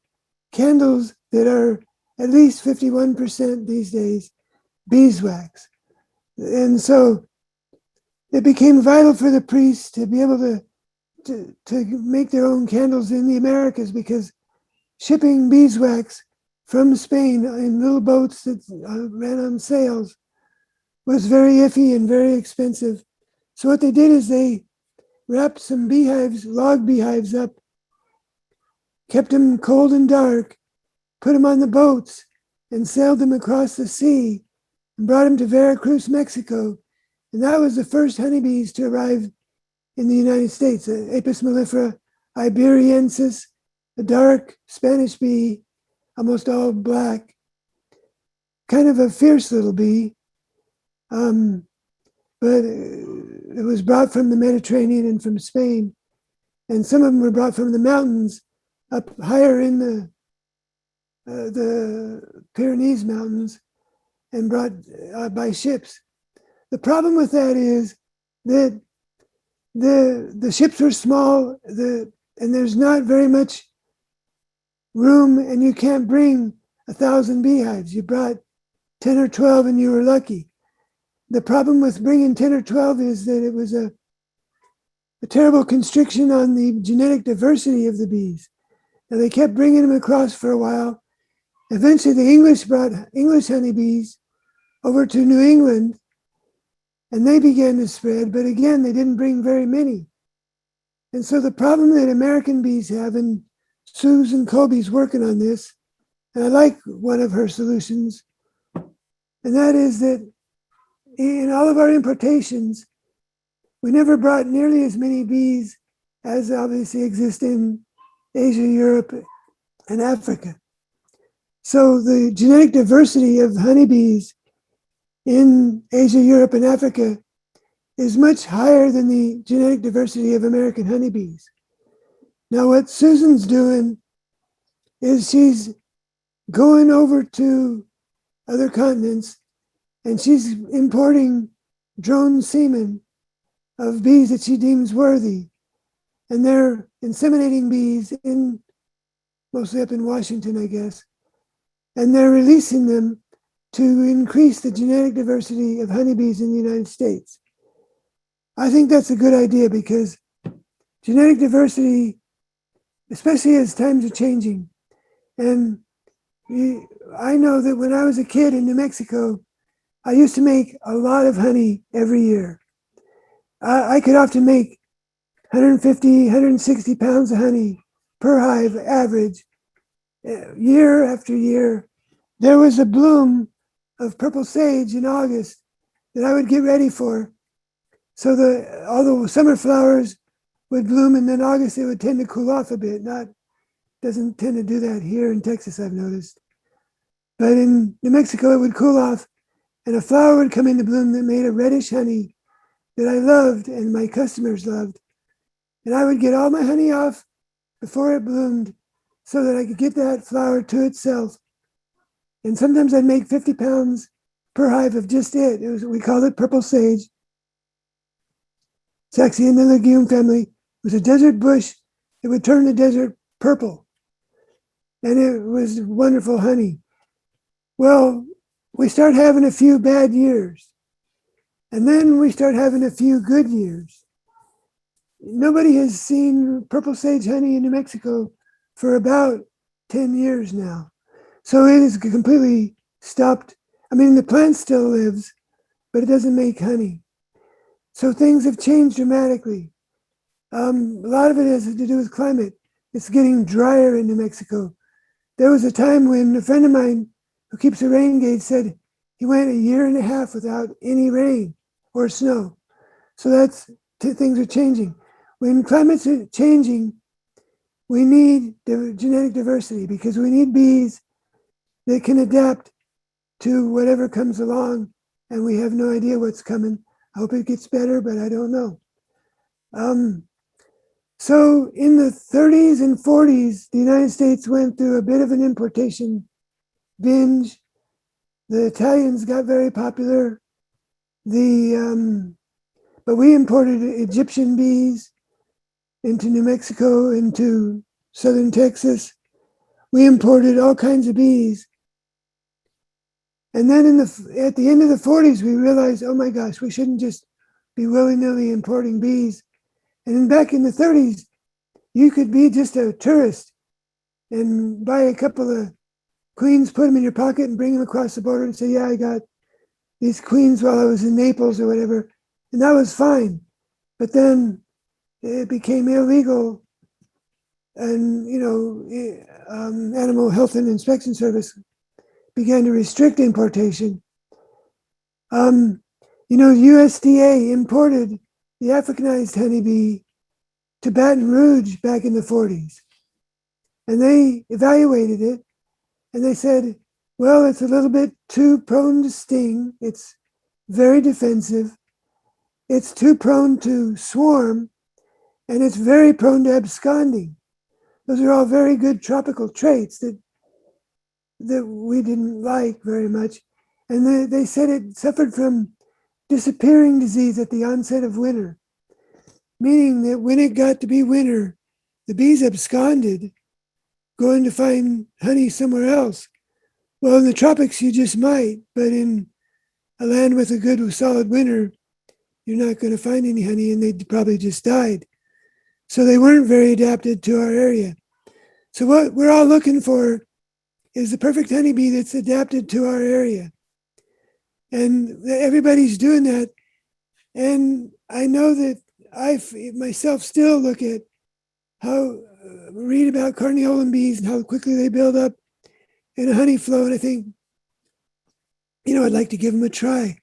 candles that are at least 51% these days beeswax. And so it became vital for the priests to be able to make their own candles in the Americas, because shipping beeswax from Spain in little boats that ran on sails was very iffy and very expensive. So what they did is they wrapped some beehives, log beehives up, kept them cold and dark, put them on the boats, and sailed them across the sea and brought them to Veracruz, Mexico. And that was the first honeybees to arrive in the United States, Apis mellifera iberiensis, a dark Spanish bee, almost all black, kind of a fierce little bee. But it was brought from the Mediterranean and from Spain. And some of them were brought from the mountains up higher in the Pyrenees Mountains. and brought by ships. The problem with that is that the ships were small, and there's not very much room, and you can't bring 1,000 beehives. You brought 10 or 12 and you were lucky. The problem with bringing 10 or 12 is that it was a terrible constriction on the genetic diversity of the bees. Now they kept bringing them across for a while. Eventually the English brought English honeybees over to New England, and they began to spread, but again, they didn't bring very many. And so the problem that American bees have, and Susan Colby's working on this, and I like one of her solutions, and that is that in all of our importations, we never brought nearly as many bees as obviously exist in Asia, Europe, and Africa. So the genetic diversity of honeybees in Asia, Europe, and Africa is much higher than the genetic diversity of American honeybees. Now, what Susan's doing is she's going over to other continents and she's importing drone semen of bees that she deems worthy. And they're inseminating bees mostly up in Washington, I guess. And they're releasing them to increase the genetic diversity of honeybees in the United States. I think that's a good idea because genetic diversity, especially as times are changing, and I know that when I was a kid in New Mexico, I used to make a lot of honey every year. I could often make 150, 160 pounds of honey per hive average, year after year. There was a bloom of purple sage in August that I would get ready for. So all the summer flowers would bloom, and then August it would tend to cool off a bit. Doesn't tend to do that here in Texas, I've noticed. But in New Mexico, it would cool off, and a flower would come into bloom that made a reddish honey that I loved and my customers loved. And I would get all my honey off before it bloomed so that I could get that flower to itself. And sometimes I'd make 50 pounds per hive of just it. We called it purple sage. It's actually in the legume family. It was a desert bush. It would turn the desert purple. And it was wonderful honey. Well, we start having a few bad years. And then we start having a few good years. Nobody has seen purple sage honey in New Mexico for about 10 years now. So it is completely stopped. I mean, the plant still lives, but it doesn't make honey. So things have changed dramatically. A lot of it has to do with climate. It's getting drier in New Mexico. There was a time when a friend of mine who keeps a rain gauge said he went a year and a half without any rain or snow. So things are changing. When climate's changing, we need genetic diversity because we need bees that can adapt to whatever comes along, and we have no idea what's coming. I hope it gets better, but I don't know. So in the 30s and 40s, the United States went through a bit of an importation binge. The Italians got very popular. But we imported Egyptian bees into New Mexico, into southern Texas. We imported all kinds of bees. And then at the end of the 40s, we realized, oh my gosh, we shouldn't just be willy-nilly importing bees. And then back in the 30s, you could be just a tourist and buy a couple of queens, put them in your pocket and bring them across the border and say, yeah, I got these queens while I was in Naples or whatever. And that was fine. But then it became illegal. And, Animal Health and Inspection Service began to restrict importation. USDA imported the Africanized honeybee to Baton Rouge back in the 40s. And they evaluated it and they said, well, it's a little bit too prone to sting. It's very defensive. It's too prone to swarm, and it's very prone to absconding. Those are all very good tropical traits that we didn't like very much. And they said it suffered from disappearing disease at the onset of winter, meaning that when it got to be winter, the bees absconded, going to find honey somewhere else. Well, in the tropics, you just might, but in a land with a good, solid winter, you're not going to find any honey, and they probably just died. So they weren't very adapted to our area. So what we're all looking for is the perfect honeybee that's adapted to our area. And everybody's doing that. And I know that I myself still look at read about Carniolan bees and how quickly they build up in a honey flow. And I think, I'd like to give them a try.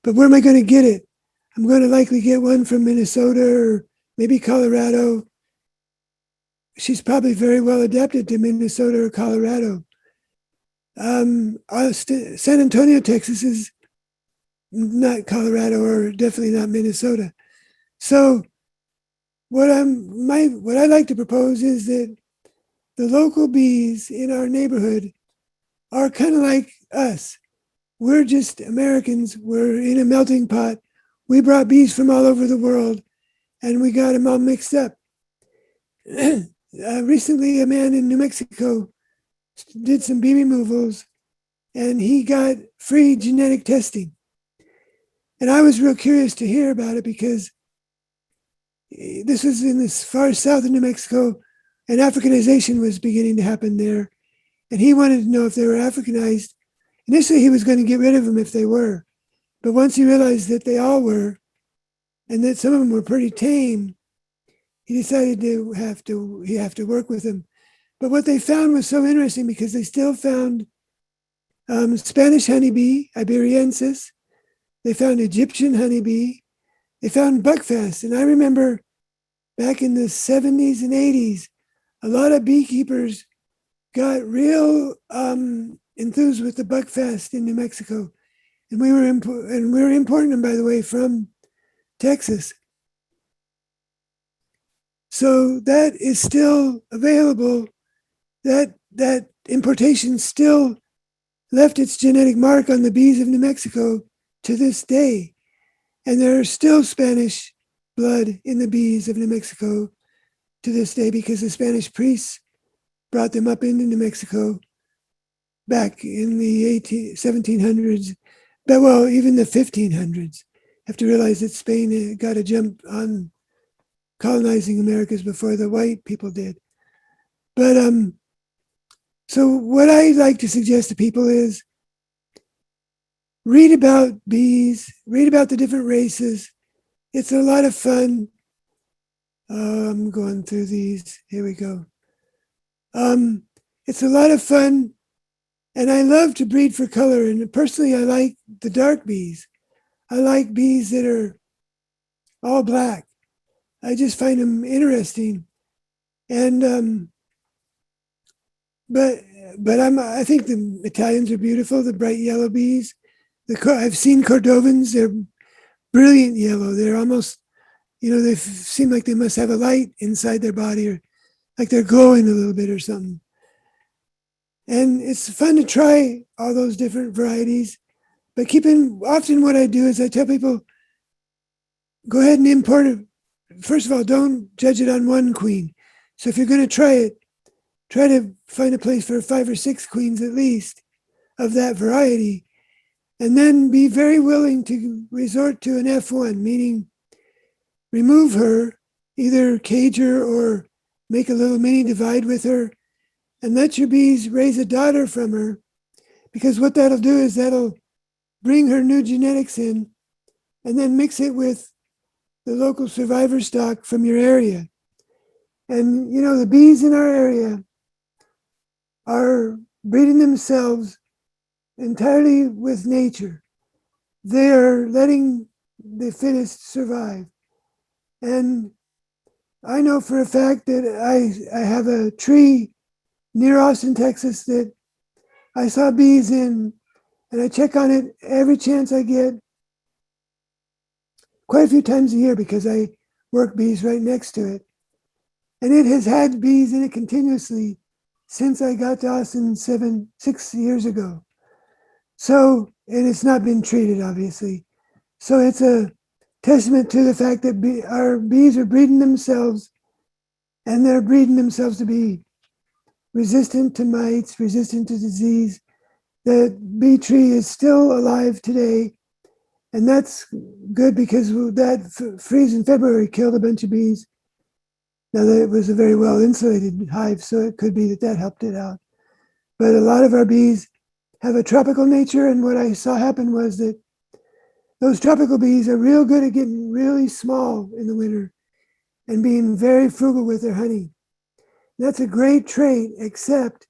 But where am I going to get it? I'm going to likely get one from Minnesota or maybe Colorado. She's probably very well adapted to Minnesota or Colorado. San Antonio, Texas is not Colorado or definitely not Minnesota. So what I like to propose is that the local bees in our neighborhood are kind of like us. We're just Americans. We're in a melting pot. We brought bees from all over the world, and we got them all mixed up. Recently, a man in New Mexico did some bee removals, and he got free genetic testing. And I was real curious to hear about it because this was in this far south of New Mexico, and Africanization was beginning to happen there. And he wanted to know if they were Africanized. Initially, he was going to get rid of them if they were. But once he realized that they all were, and that some of them were pretty tame, he decided to have to work with them. But what they found was so interesting because they still found Spanish honeybee, Iberiensis. They found Egyptian honeybee. They found buckfast. And I remember back in the 70s and 80s, a lot of beekeepers got real enthused with the buckfast in New Mexico. And we were importing them, by the way, from Texas. So that is still available. That importation still left its genetic mark on the bees of New Mexico to this day. And there are still Spanish blood in the bees of New Mexico to this day because the Spanish priests brought them up into New Mexico back in the 1700s, but well, even the 1500s. Have to realize that Spain got a jump on colonizing Americas before the white people did. But so what I like to suggest to people is read about bees, read about the different races. It's a lot of fun. I'm going through these. Here we go. It's a lot of fun. And I love to breed for color. And personally, I like the dark bees. I like bees that are all black. I just find them interesting. And I think the Italians are beautiful. The bright yellow bees. I've seen Cordovans. They're brilliant yellow. They're almost, they seem like they must have a light inside their body, or like they're glowing a little bit or something. And it's fun to try all those different varieties. But often what I do is I tell people, go ahead and import it. First of all, don't judge it on one queen. So if you're going to try it, try to find a place for 5 or 6 queens at least of that variety. And then be very willing to resort to an F1, meaning remove her, either cage her or make a little mini divide with her, and let your bees raise a daughter from her, because what that'll do is that'll bring her new genetics in and then mix it with the local survivor stock from your area. And, the bees in our area are breeding themselves entirely with nature. They are letting the fittest survive. And I know for a fact that I have a tree near Austin, Texas that I saw bees in, and I check on it every chance I get, quite a few times a year because I work bees right next to it. And it has had bees in it continuously since I got to Austin 6 years ago. So and it's not been treated, obviously. So it's a testament to the fact that our bees are breeding themselves, and they're breeding themselves to be resistant to mites, resistant to disease. The bee tree is still alive today, and that's good because that freeze in February killed a bunch of bees. Now, it was a very well insulated hive, so it could be that that helped it out. But a lot of our bees have a tropical nature, and what I saw happen was that those tropical bees are real good at getting really small in the winter and being very frugal with their honey. That's a great trait, except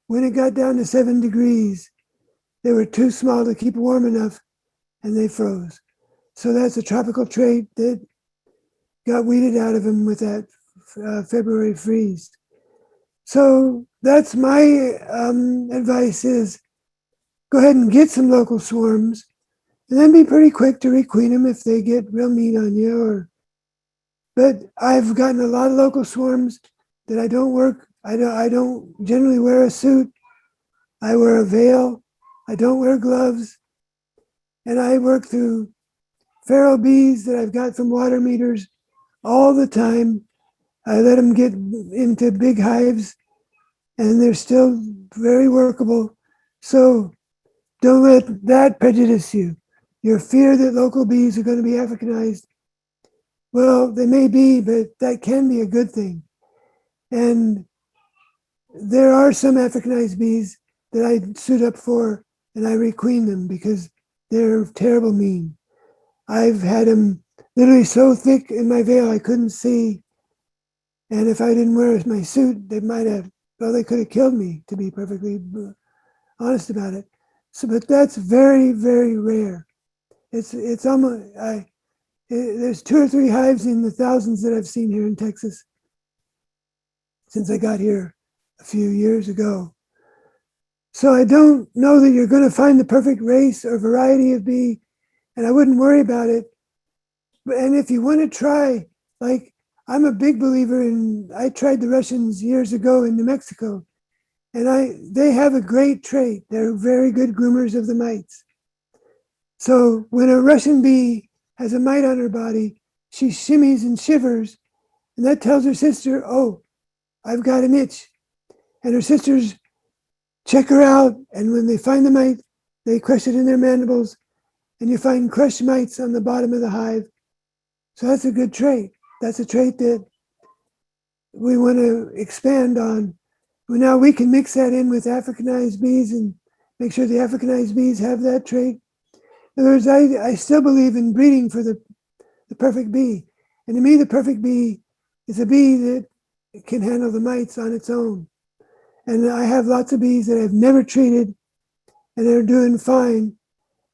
when it got down to 7 degrees, they were too small to keep warm enough, and they froze. So that's a tropical trait that got weeded out of them with that February freeze. So that's my advice is go ahead and get some local swarms, and then be pretty quick to requeen them if they get real mean on you. But I've gotten a lot of local swarms that I don't work. I don't generally wear a suit. I wear a veil. I don't wear gloves. And I work through feral bees that I've got from water meters all the time. I let them get into big hives, and they're still very workable. So don't let that prejudice you. Your fear that local bees are going to be Africanized, well, they may be, but that can be a good thing. And there are some Africanized bees that I suit up for, and I requeen them because they're terrible mean. I've had them literally so thick in my veil I couldn't see. And if I didn't wear my suit, they could have killed me, to be perfectly honest about it. So, but that's very, very rare. It's almost, there's 2 or 3 hives in the thousands that I've seen here in Texas since I got here a few years ago. So I don't know that you're going to find the perfect race or variety of bee, and I wouldn't worry about it. And if you want to try, like, I'm a big believer I tried the Russians years ago in New Mexico, and they have a great trait. They're very good groomers of the mites. So when a Russian bee has a mite on her body, she shimmies and shivers, and that tells her sister, oh, I've got an itch. And her sisters check her out, and when they find the mite, they crush it in their mandibles, and you find crushed mites on the bottom of the hive. So that's a good trait. That's a trait that we want to expand on. Well, now we can mix that in with Africanized bees and make sure the Africanized bees have that trait. In other words, I still believe in breeding for the perfect bee. And to me, the perfect bee is a bee that can handle the mites on its own. And I have lots of bees that I've never treated, and they're doing fine,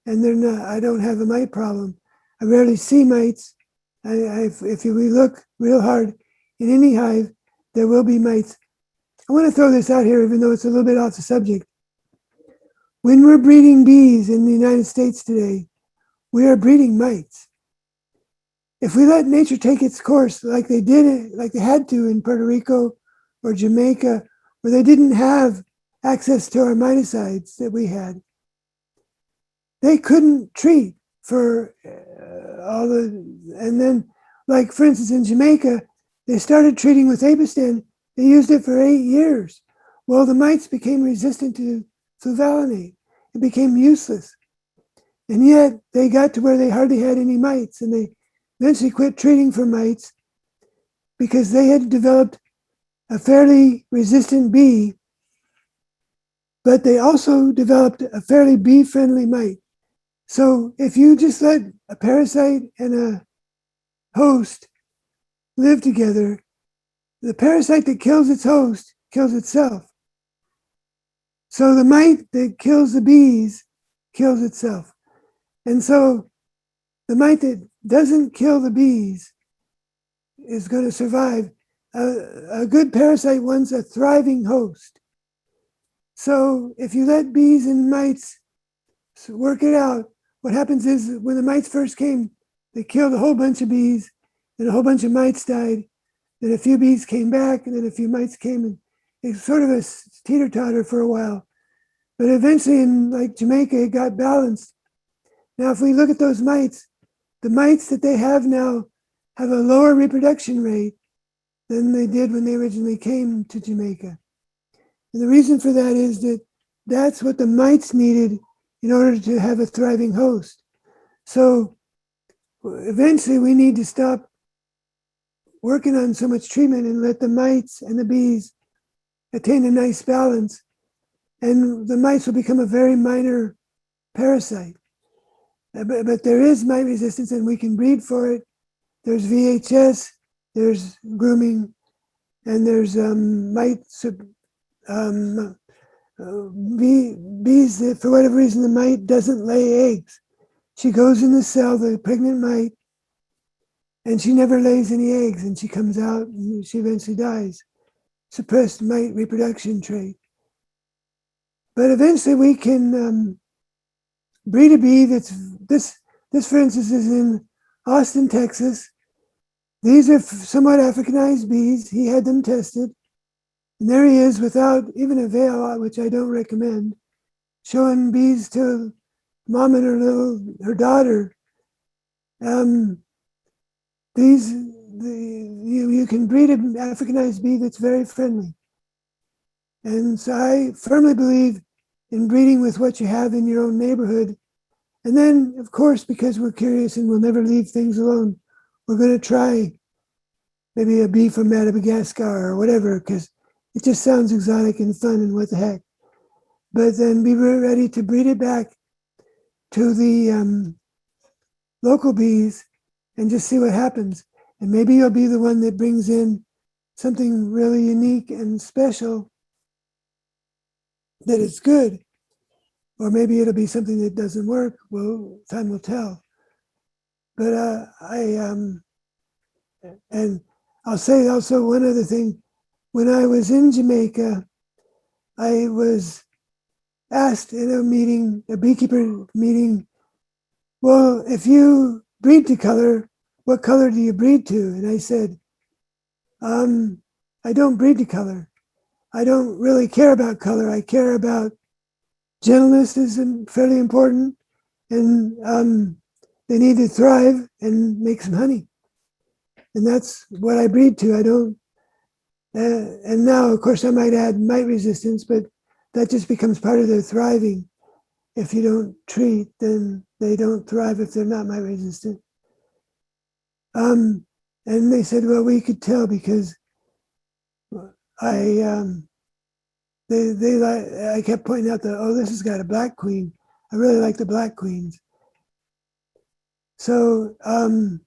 and they're not. I don't have a mite problem. I rarely see mites. If we look real hard in any hive, there will be mites. I want to throw this out here, even though it's a little bit off the subject. When we're breeding bees in the United States today, we are breeding mites. If we let nature take its course like they had to in Puerto Rico or Jamaica, where they didn't have access to our miticides that we had, they couldn't treat for and then, like for instance, in Jamaica, they started treating with Apistan. They used it for 8 years. Well, the mites became resistant to fluvalinate. It became useless. And yet they got to where they hardly had any mites, and they eventually quit treating for mites because they had developed a fairly resistant bee, but they also developed a fairly bee-friendly mite. So if you just let a parasite and a host live together, the parasite that kills its host kills itself. So the mite that kills the bees kills itself. And so the mite that doesn't kill the bees is going to survive. A good parasite wants a thriving host. So if you let bees and mites work it out, what happens is when the mites first came, they killed a whole bunch of bees, and a whole bunch of mites died. Then a few bees came back, and then a few mites came, and it's sort of a teeter-totter for a while. But eventually in like Jamaica, it got balanced. Now, if we look at those mites, the mites that they have now have a lower reproduction rate than they did when they originally came to Jamaica. And the reason for that is that that's what the mites needed in order to have a thriving host. So eventually we need to stop working on so much treatment and let the mites and the bees attain a nice balance. And the mites will become a very minor parasite. But there is mite resistance and we can breed for it. There's VHS, there's grooming, and there's bees that for whatever reason the mite doesn't lay eggs. She goes in the cell, the pregnant mite, and she never lays any eggs, and she comes out and she eventually dies. Suppressed mite reproduction trait. But eventually we can breed a bee that's, this for instance is in Austin, Texas. These are somewhat Africanized bees. He had them tested. And there he is without even a veil, which I don't recommend, showing bees to mom and her daughter. You can breed an Africanized bee that's very friendly. And so I firmly believe in breeding with what you have in your own neighborhood. And then, of course, because we're curious and we'll never leave things alone, we're going to try maybe a bee from Madagascar or whatever, because it just sounds exotic and fun and what the heck. But then be ready to breed it back to the local bees and just see what happens. And maybe you'll be the one that brings in something really unique and special that is good. Or maybe it'll be something that doesn't work. Well, time will tell. But and I'll say also one other thing. When I was in Jamaica, I was asked in a meeting, a beekeeper meeting, well, if you breed to color, what color do you breed to? And I said, I don't breed to color. I don't really care about color. I care about gentleness is fairly important, and they need to thrive and make some honey. And that's what I breed to. I don't, and now, of course, I might add mite resistance, but that just becomes part of their thriving. If you don't treat, then they don't thrive if they're not mite resistant. And they said, well, we could tell because I kept pointing out that, oh, this has got a black queen. I really like the black queens. So the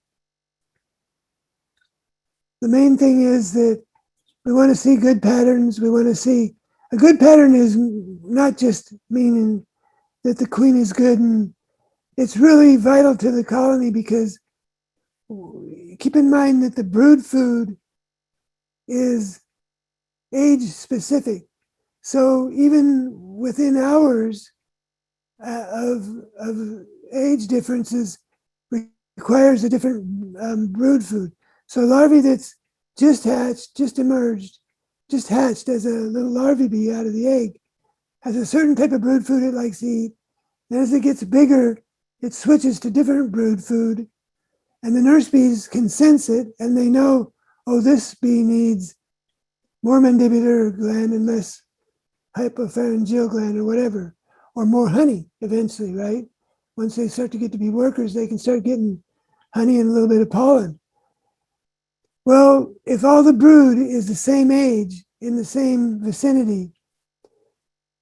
main thing is that we want to see good patterns. We want to see a good pattern is not just meaning that the queen is good, and it's really vital to the colony because keep in mind that the brood food is age specific. So even within hours of age differences requires a different brood food. So larvae that's just hatched, just emerged, just hatched as a little larvae bee out of the egg, has a certain type of brood food it likes to eat. And as it gets bigger, it switches to different brood food. And the nurse bees can sense it and they know, oh, this bee needs more mandibular gland and less hypopharyngeal gland or whatever, or more honey eventually, right? Once they start to get to be workers, they can start getting honey and a little bit of pollen. Well, if all the brood is the same age in the same vicinity,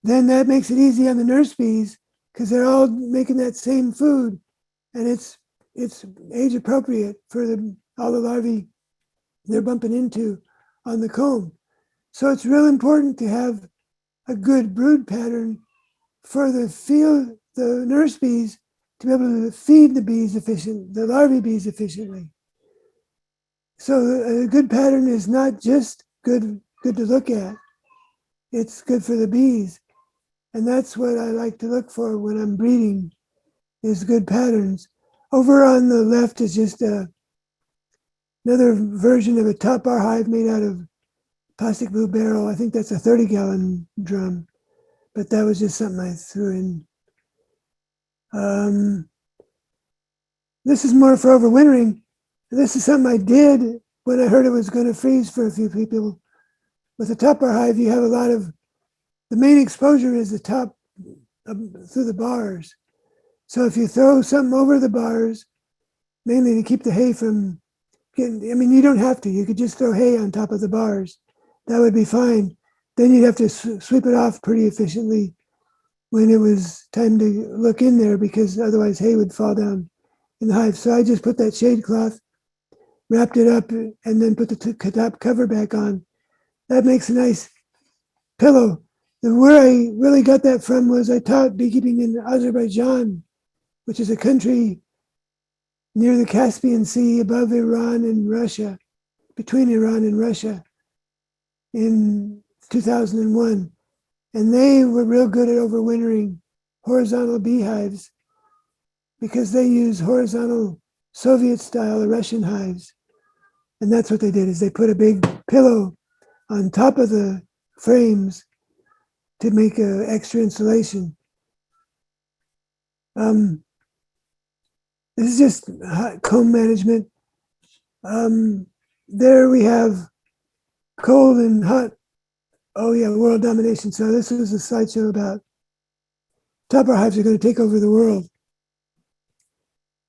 then that makes it easy on the nurse bees because they're all making that same food and it's age appropriate for all the larvae they're bumping into on the comb. So it's real important to have a good brood pattern for the nurse bees to be able to feed the larvae bees efficiently. So a good pattern is not just good to look at, it's good for the bees. And that's what I like to look for when I'm breeding, is good patterns. Over on the left is just another version of a top bar hive made out of plastic blue barrel. I think that's a 30-gallon drum. but that was just something I threw in. This is more for overwintering. This is something I did when I heard it was going to freeze for a few people. With a top bar hive, you have a lot of, the main exposure is the top through the bars. So if you throw something over the bars, mainly to keep the hay from getting, I mean, you don't have to. You could just throw hay on top of the bars. That would be fine. Then you'd have to sweep it off pretty efficiently when it was time to look in there, because otherwise hay would fall down in the hive. So I just put that shade cloth, wrapped it up, and then put the top cover back on. That makes a nice pillow. And where I really got that from was I taught beekeeping in Azerbaijan, which is a country near the Caspian Sea above Iran and Russia, between Iran and Russia, in 2001. And they were real good at overwintering horizontal beehives because they use horizontal Soviet-style Russian hives. And that's what they did, is they put a big pillow on top of the frames to make extra insulation. This is just comb management. There we have cold and hot. Oh yeah, world domination. So this was a slideshow about top bar hives are going to take over the world.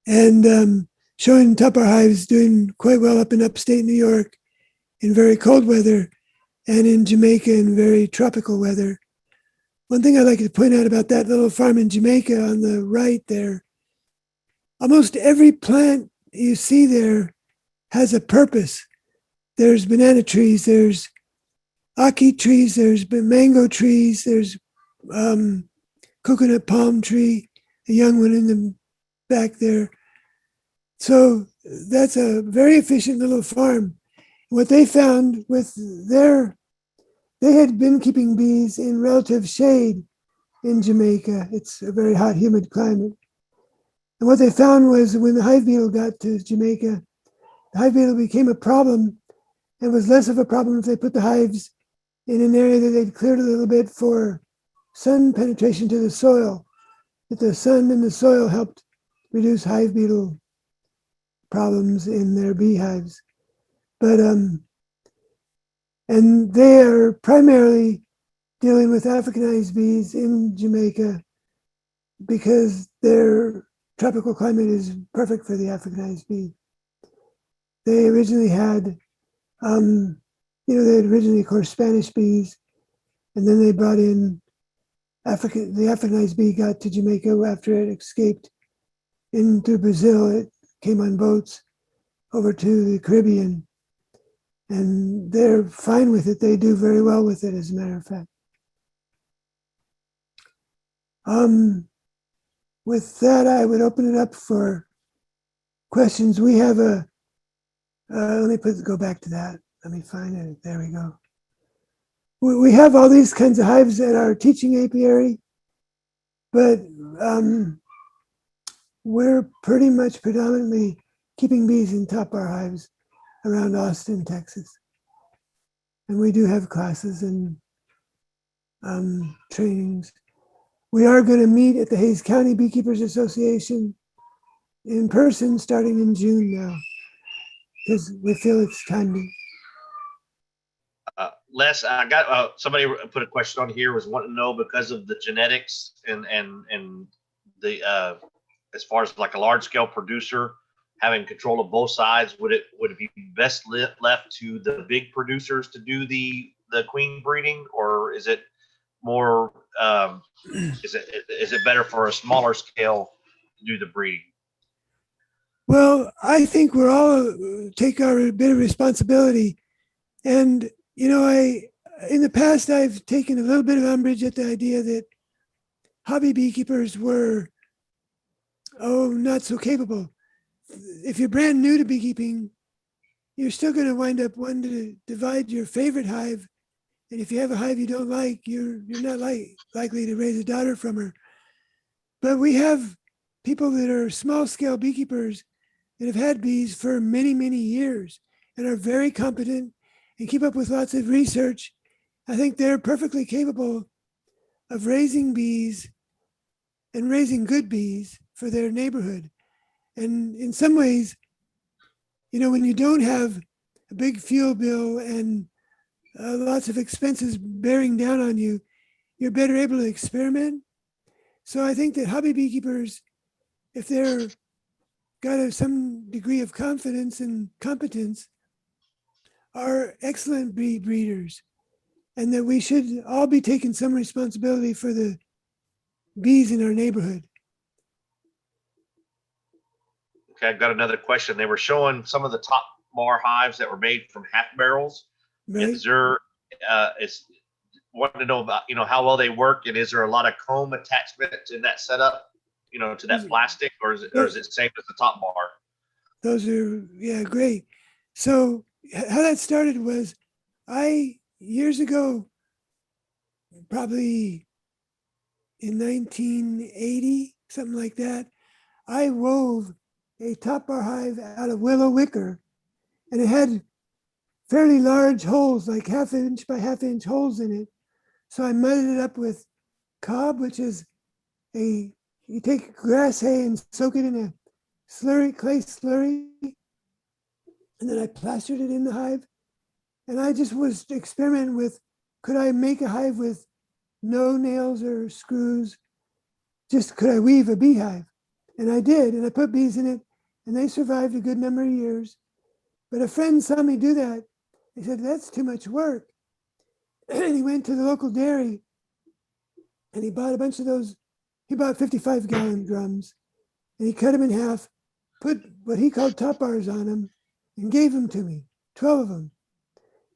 And showing top bar hives doing quite well up in upstate New York in very cold weather, and in Jamaica in very tropical weather. One thing I'd like to point out about that little farm in Jamaica on the right there, almost every plant you see there has a purpose. There's banana trees, there's ackee trees, there's mango trees, there's coconut palm tree, a young one in the back there. So that's a very efficient little farm. What they found with they had been keeping bees in relative shade in Jamaica. It's a very hot, humid climate. And what they found was when the hive beetle got to Jamaica, the hive beetle became a problem, and was less of a problem if they put the hives in an area that they'd cleared a little bit for sun penetration to the soil. That the sun and the soil helped reduce hive beetle problems in their beehives. But and they are primarily dealing with Africanized bees in Jamaica because their tropical climate is perfect for the Africanized bee. They originally had, they had originally, of course, Spanish bees, and then they brought in the Africanized bee got to Jamaica after it escaped into Brazil. It came on boats over to the Caribbean, and they're fine with it. They do very well with it, as a matter of fact. With that, I would open it up for questions. We have let me go back to that. Let me find it. There we go. We have all these kinds of hives at our teaching apiary, but we're pretty much predominantly keeping bees in top bar hives around Austin, Texas. And we do have classes and trainings. We are going to meet at the Hays County Beekeepers Association in person starting in June now, because we feel it's time to. Les, I got somebody put a question on here, was wanting to know, because of the genetics and the as far as like a large scale producer having control of both sides, would it be best left to the big producers to do the queen breeding, or is it more is it better for a smaller scale to do the breeding? Well, I think we're all take our bit of responsibility, and in the past I've taken a little bit of umbrage at the idea that hobby beekeepers were not so capable. If you're brand new to beekeeping, you're still going to wind up wanting to divide your favorite hive. And if you have a hive you don't like, you're not likely to raise a daughter from her. But we have people that are small scale beekeepers that have had bees for many, many years and are very competent and keep up with lots of research. I think they're perfectly capable of raising bees and raising good bees for their neighborhood. And in some ways, when you don't have a big fuel bill and lots of expenses bearing down on you, you're better able to experiment. So I think that hobby beekeepers, if they're got some degree of confidence and competence, are excellent bee breeders, and that we should all be taking some responsibility for the bees in our neighborhood. Okay, I've got another question. They were showing some of the top bar hives that were made from half barrels. Right? Is there, it's wanting to know about, how well they work, and is there a lot of comb attachment in that setup, to that plastic, or is it same as the top bar? Those are, yeah, great. So how that started was years ago, probably in 1980, something like that, I wove a top bar hive out of willow wicker, and it had fairly large holes, like 1/2 inch by 1/2 inch holes in it. So I mudded it up with cob, which is you take grass hay and soak it in a clay slurry, and then I plastered it in the hive. And I just was experimenting with, could I make a hive with no nails or screws? Just could I weave a beehive? And I did, and I put bees in it, and they survived a good number of years. But a friend saw me do that. He said, that's too much work. And he went to the local dairy, and he bought a bunch of those. He bought 55-gallon drums, and he cut them in half, put what he called top bars on them, and gave them to me, 12 of them.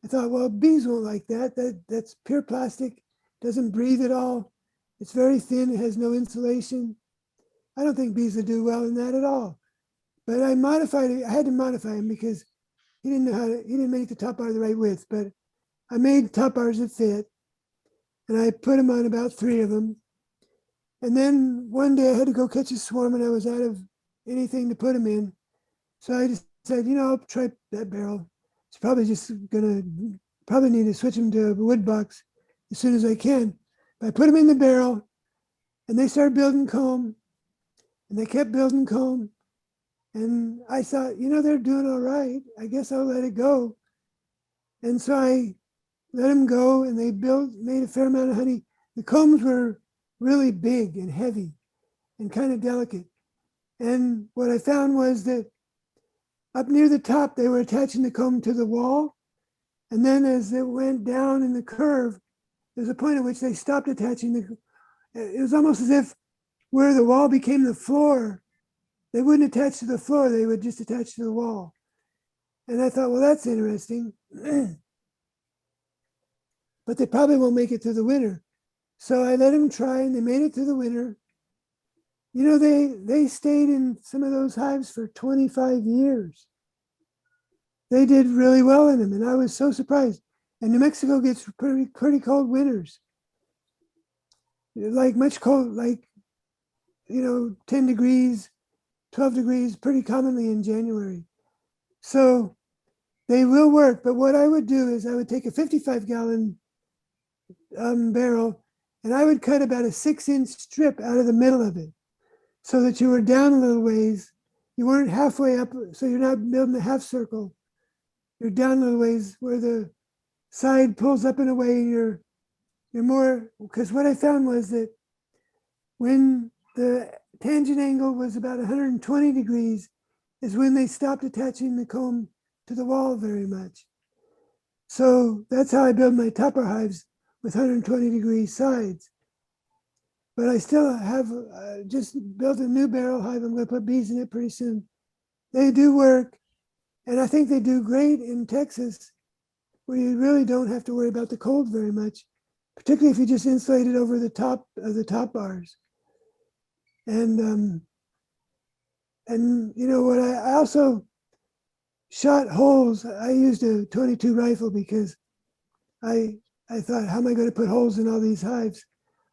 I thought, well, bees won't like that. That's pure plastic, doesn't breathe at all. It's very thin, it has no insulation. I don't think bees would do well in that at all. But I modified it. I had to modify him because he didn't make the top bar the right width, but I made top bars that fit, and I put them on about 3 of them. And then one day I had to go catch a swarm, and I was out of anything to put them in. So I just said, I'll try that barrel. It's probably probably need to switch them to a wood box as soon as I can. But I put them in the barrel, and they started building comb, and they kept building comb. And I thought, they're doing all right. I guess I'll let it go. And so I let them go, and they made a fair amount of honey. The combs were really big and heavy and kind of delicate. And what I found was that up near the top, they were attaching the comb to the wall. And then as it went down in the curve, there's a point at which they stopped attaching it was almost as if where the wall became the floor, they wouldn't attach to the floor, they would just attach to the wall. And I thought, well, that's interesting. But they probably won't make it through the winter. So I let them try, and they made it through the winter. They stayed in some of those hives for 25 years. They did really well in them, and I was so surprised. And New Mexico gets pretty cold winters. Like much cold, 10 degrees, 12 degrees, pretty commonly in January. So they will work. But what I would do is I would take a 55-gallon barrel, and I would cut about a 6-inch strip out of the middle of it so that you were down a little ways. You weren't halfway up, so you're not building a half circle. You're down a little ways where the side pulls up in a way you're more, because what I found was that when the tangent angle was about 120 degrees is when they stopped attaching the comb to the wall very much. So that's how I build my topper hives, with 120 degree sides. But I still have just built a new barrel hive. I'm going to put bees in it pretty soon. They do work. And I think they do great in Texas, where you really don't have to worry about the cold very much, particularly if you just insulate it over the top of the top bars. And what I also shot holes. I used a 22 rifle because I thought, how am I going to put holes in all these hives?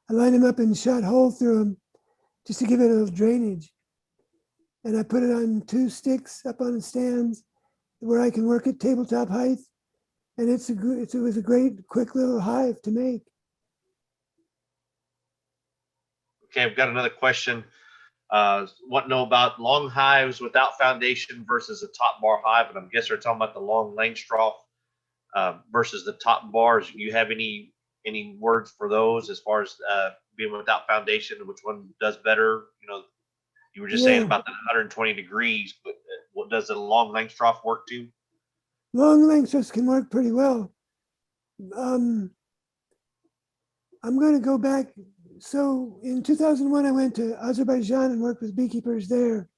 I lined them up and shot holes through them just to give it a little drainage. And I put it on 2 sticks up on the stands where I can work at tabletop height. And it was a great, quick little hive to make. Okay, I've got another question. Want to know about long hives without foundation versus a top bar hive, and I guess they're talking about the long Langstroth versus the top bars. Do you have any words for those as far as being without foundation, which one does better? You know, you were just saying about the 120 degrees, but what does the long Langstroth work to? Long Langstroths can work pretty well. I'm going to go back. So in 2001, I went to Azerbaijan and worked with beekeepers there.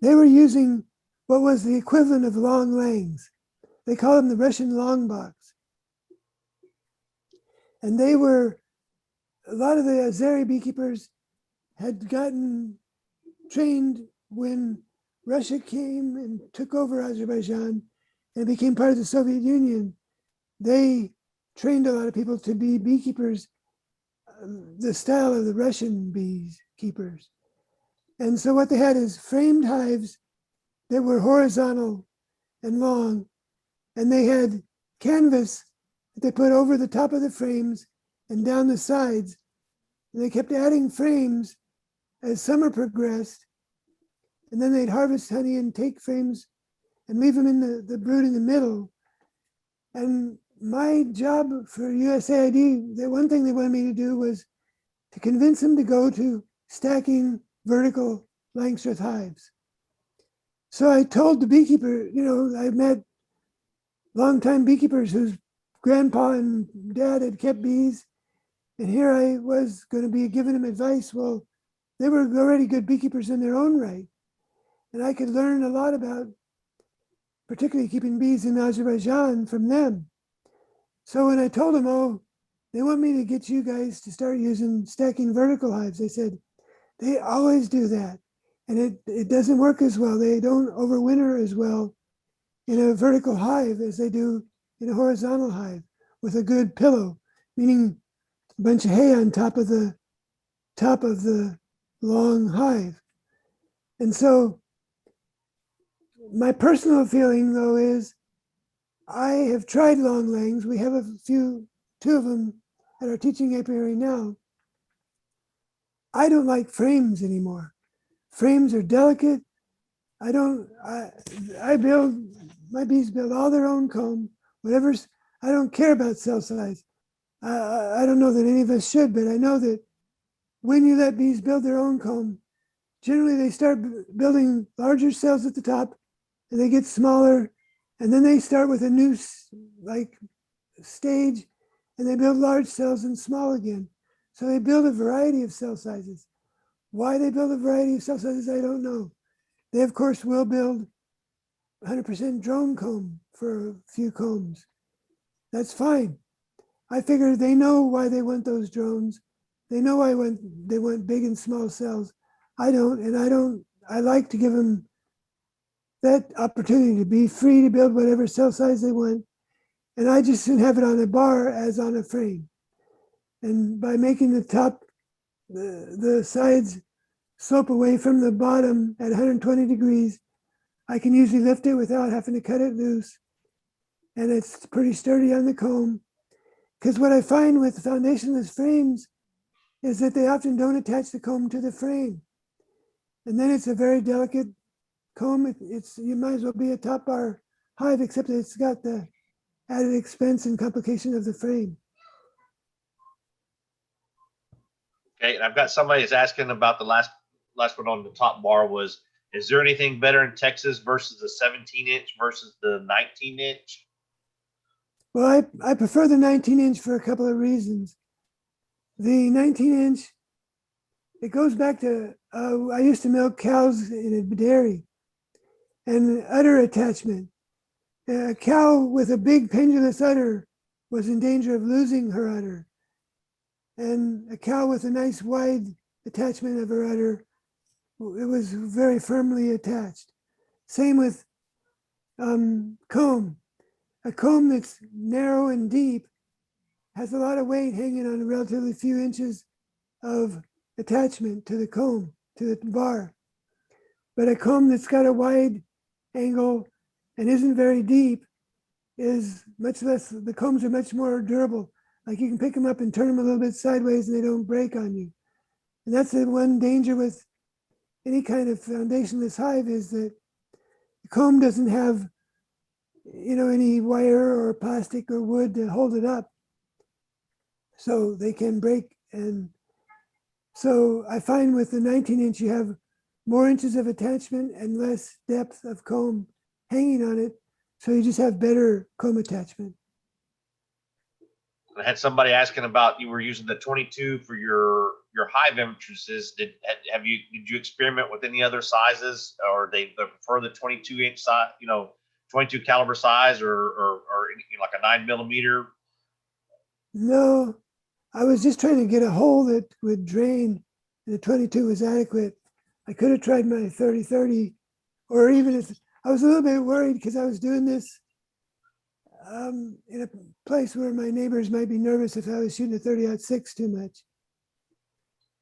They were using what was the equivalent of long langs. They call them the Russian long box. And they were, a lot of the Azeri beekeepers had gotten trained when Russia came and took over Azerbaijan and became part of the Soviet Union. They trained a lot of people to be beekeepers, the style of the Russian beekeepers. And so what they had is framed hives that were horizontal and long, and they had canvas that they put over the top of the frames and down the sides. And they kept adding frames as summer progressed, and then they'd harvest honey and take frames and leave them in the brood in the middle. And my job for USAID, the one thing they wanted me to do was to convince them to go to stacking vertical Langstroth hives. So I told the beekeeper, you know, I met longtime beekeepers whose grandpa and dad had kept bees, and here I was going to be giving them advice. Well, they were already good beekeepers in their own right, and I could learn a lot about particularly keeping bees in Azerbaijan from them. So when I told them, oh, they want me to get you guys to start using stacking vertical hives, they said, they always do that. And it doesn't work as well. They don't overwinter as well in a vertical hive as they do in a horizontal hive with a good pillow, meaning a bunch of hay on top of the long hive. And so my personal feeling, though, is I have tried long langs. We have two of them at our teaching apiary now. I don't like frames anymore. Frames are delicate. I build, my bees build all their own comb, whatever's, I don't care about cell size. I don't know that any of us should, but I know that when you let bees build their own comb, generally they start building larger cells at the top and they get smaller, and then they start with a new stage and they build large cells and small again. So they build a variety of cell sizes. Why they build a variety of cell sizes, I don't know. They, of course, will build 100% drone comb for a few combs. That's fine. I figure they know why they want those drones. They know why they want big and small cells. I don't, and I like to give them that opportunity to be free to build whatever cell size they want. And I just didn't have it on a bar as on a frame. And by making the top, the sides slope away from the bottom at 120 degrees, I can usually lift it without having to cut it loose. And it's pretty sturdy on the comb. Because what I find with foundationless frames is that they often don't attach the comb to the frame. And then it's a very delicate comb. You might as well be a top bar hive, except that it's got the added expense and complication of the frame. Okay, and I've got somebody that's asking about the last one on the top bar was, is there anything better in Texas versus the 17-inch versus the 19-inch? Well, I prefer the 19-inch for a couple of reasons. The 19-inch, it goes back to, I used to milk cows in a dairy, and udder attachment. A cow with a big pendulous udder was in danger of losing her udder. And a cow with a nice wide attachment of her udder, it was very firmly attached. Same with comb. A comb that's narrow and deep has a lot of weight hanging on relatively few inches of attachment to the comb, to the bar. But a comb that's got a wide angle and isn't very deep is much less, the combs are much more durable. Like you can pick them up and turn them a little bit sideways and they don't break on you. And that's the one danger with any kind of foundationless hive, is that the comb doesn't have, any wire or plastic or wood to hold it up. So they can break. And so I find with the 19-inch, you have more inches of attachment and less depth of comb hanging on it. So you just have better comb attachment. I had somebody asking about, you were using the 22 for your hive entrances. Did you experiment with any other sizes, or they prefer the 22-inch size, 22 caliber size, or anything like a 9mm? No, I was just trying to get a hole that would drain, and the 22 was adequate. I could have tried my 30-30, or even if I was a little bit worried because I was doing this in a place where my neighbors might be nervous if I was shooting a 30-06 too much.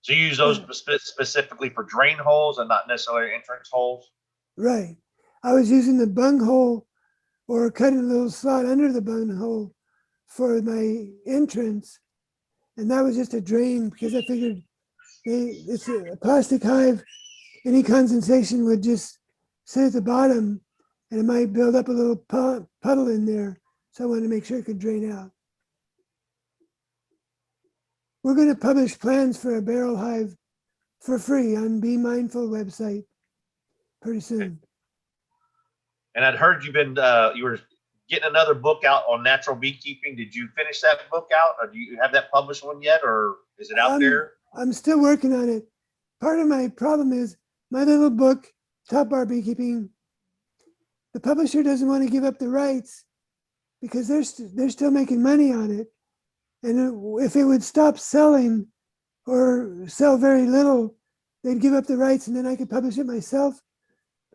So you use those specifically for drain holes and not necessarily entrance holes? Right. I was using the bung hole or cutting a little slot under the bung hole for my entrance. And that was just a drain because I figured it's a plastic hive. Any condensation would just sit at the bottom and it might build up a little puddle in there. So I wanted to make sure it could drain out. We're going to publish plans for a barrel hive for free on Be Mindful website pretty soon. And I'd heard you were getting another book out on natural beekeeping. Did you finish that book out, or do you have that published one yet, or is it out there? I'm still working on it. Part of my problem is my little book, Top Bar Beekeeping, the publisher doesn't want to give up the rights because they're still making money on it. And if it would stop selling or sell very little, they'd give up the rights and then I could publish it myself.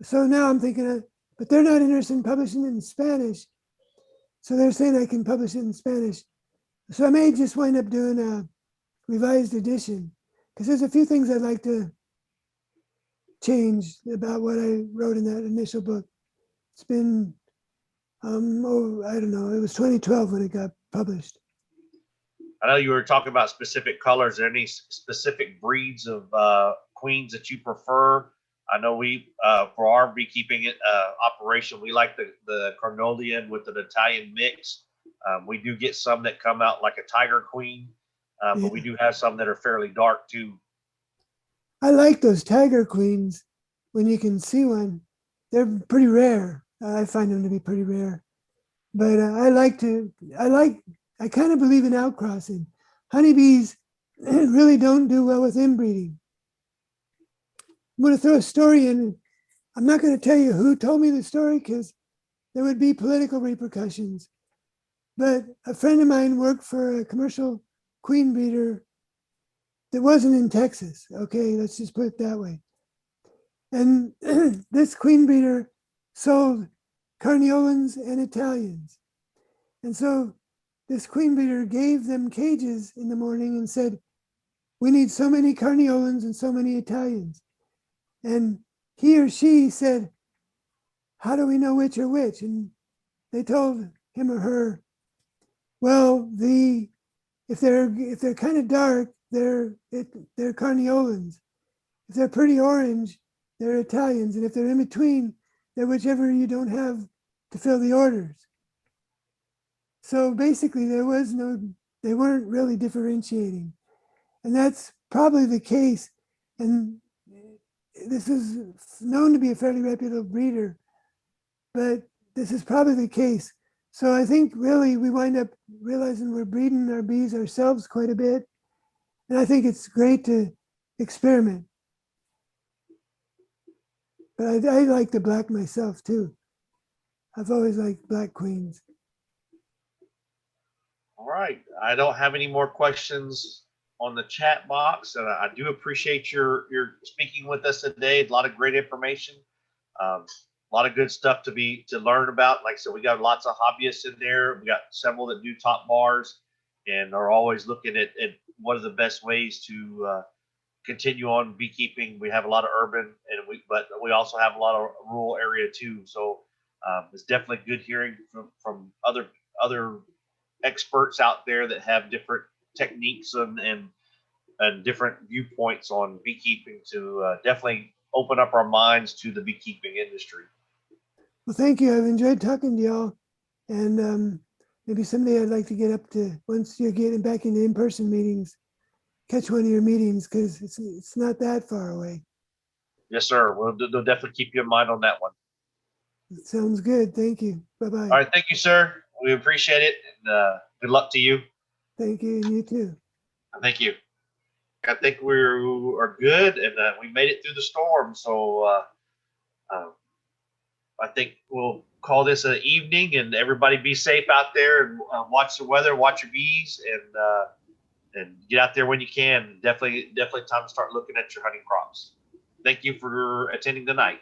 So now I'm thinking, but they're not interested in publishing it in Spanish. So they're saying I can publish it in Spanish. So I may just wind up doing a revised edition because there's a few things I'd like to change about what I wrote in that initial book. It's been, I don't know, it was 2012 when it got published. I know you were talking about specific colors. Are there any specific breeds of queens that you prefer? I know we, for our beekeeping operation, we like the Carnolian with an Italian mix. We do get some that come out like a tiger queen, but we do have some that are fairly dark too. I like those tiger queens when you can see one. They're pretty rare. I find them to be pretty rare. But I kind of believe in outcrossing. Honeybees really don't do well with inbreeding. I'm going to throw a story in. I'm not going to tell you who told me the story because there would be political repercussions. But a friend of mine worked for a commercial queen breeder that wasn't in Texas. Okay, let's just put it that way. And this queen breeder sold Carniolans and Italians. And so this queen breeder gave them cages in the morning and said, we need so many Carniolans and so many Italians. And he or she said, how do we know which are which? And they told him or her, well, if they're kind of dark, they're Carniolans. If they're pretty orange, they're Italians. And if they're in between, they're whichever you don't have to fill the orders. So basically they weren't really differentiating. And that's probably the case. And this is known to be a fairly reputable breeder, but this is probably the case. So I think really we wind up realizing we're breeding our bees ourselves quite a bit. And I think it's great to experiment. But I like the black myself too. I've always liked black queens. All right. I don't have any more questions on the chat box. And I do appreciate your speaking with us today. A lot of great information. A lot of good stuff to learn about. Like I said, we got lots of hobbyists in there. We got several that do top bars and are always looking at what are the best ways to continue on beekeeping. We have a lot of urban, but we also have a lot of rural area too. So it's definitely good hearing from other experts out there that have different techniques and and different viewpoints on beekeeping to definitely open up our minds to the beekeeping industry. Well, thank you. I've enjoyed talking to y'all. And maybe someday I'd like to get up to, once you're getting back into in-person meetings, catch one of your meetings, because it's not that far away. Yes, sir. They'll definitely keep you in mind on that one. Sounds good. Thank you. Bye-bye. All right. Thank you, sir. We appreciate it. And good luck to you. Thank you. And you too. Thank you. I think we are good, and we made it through the storm. So I think we'll call this an evening, and everybody be safe out there and watch the weather, watch your bees, and get out there when you can. Definitely time to start looking at your honey crops. Thank you for attending tonight.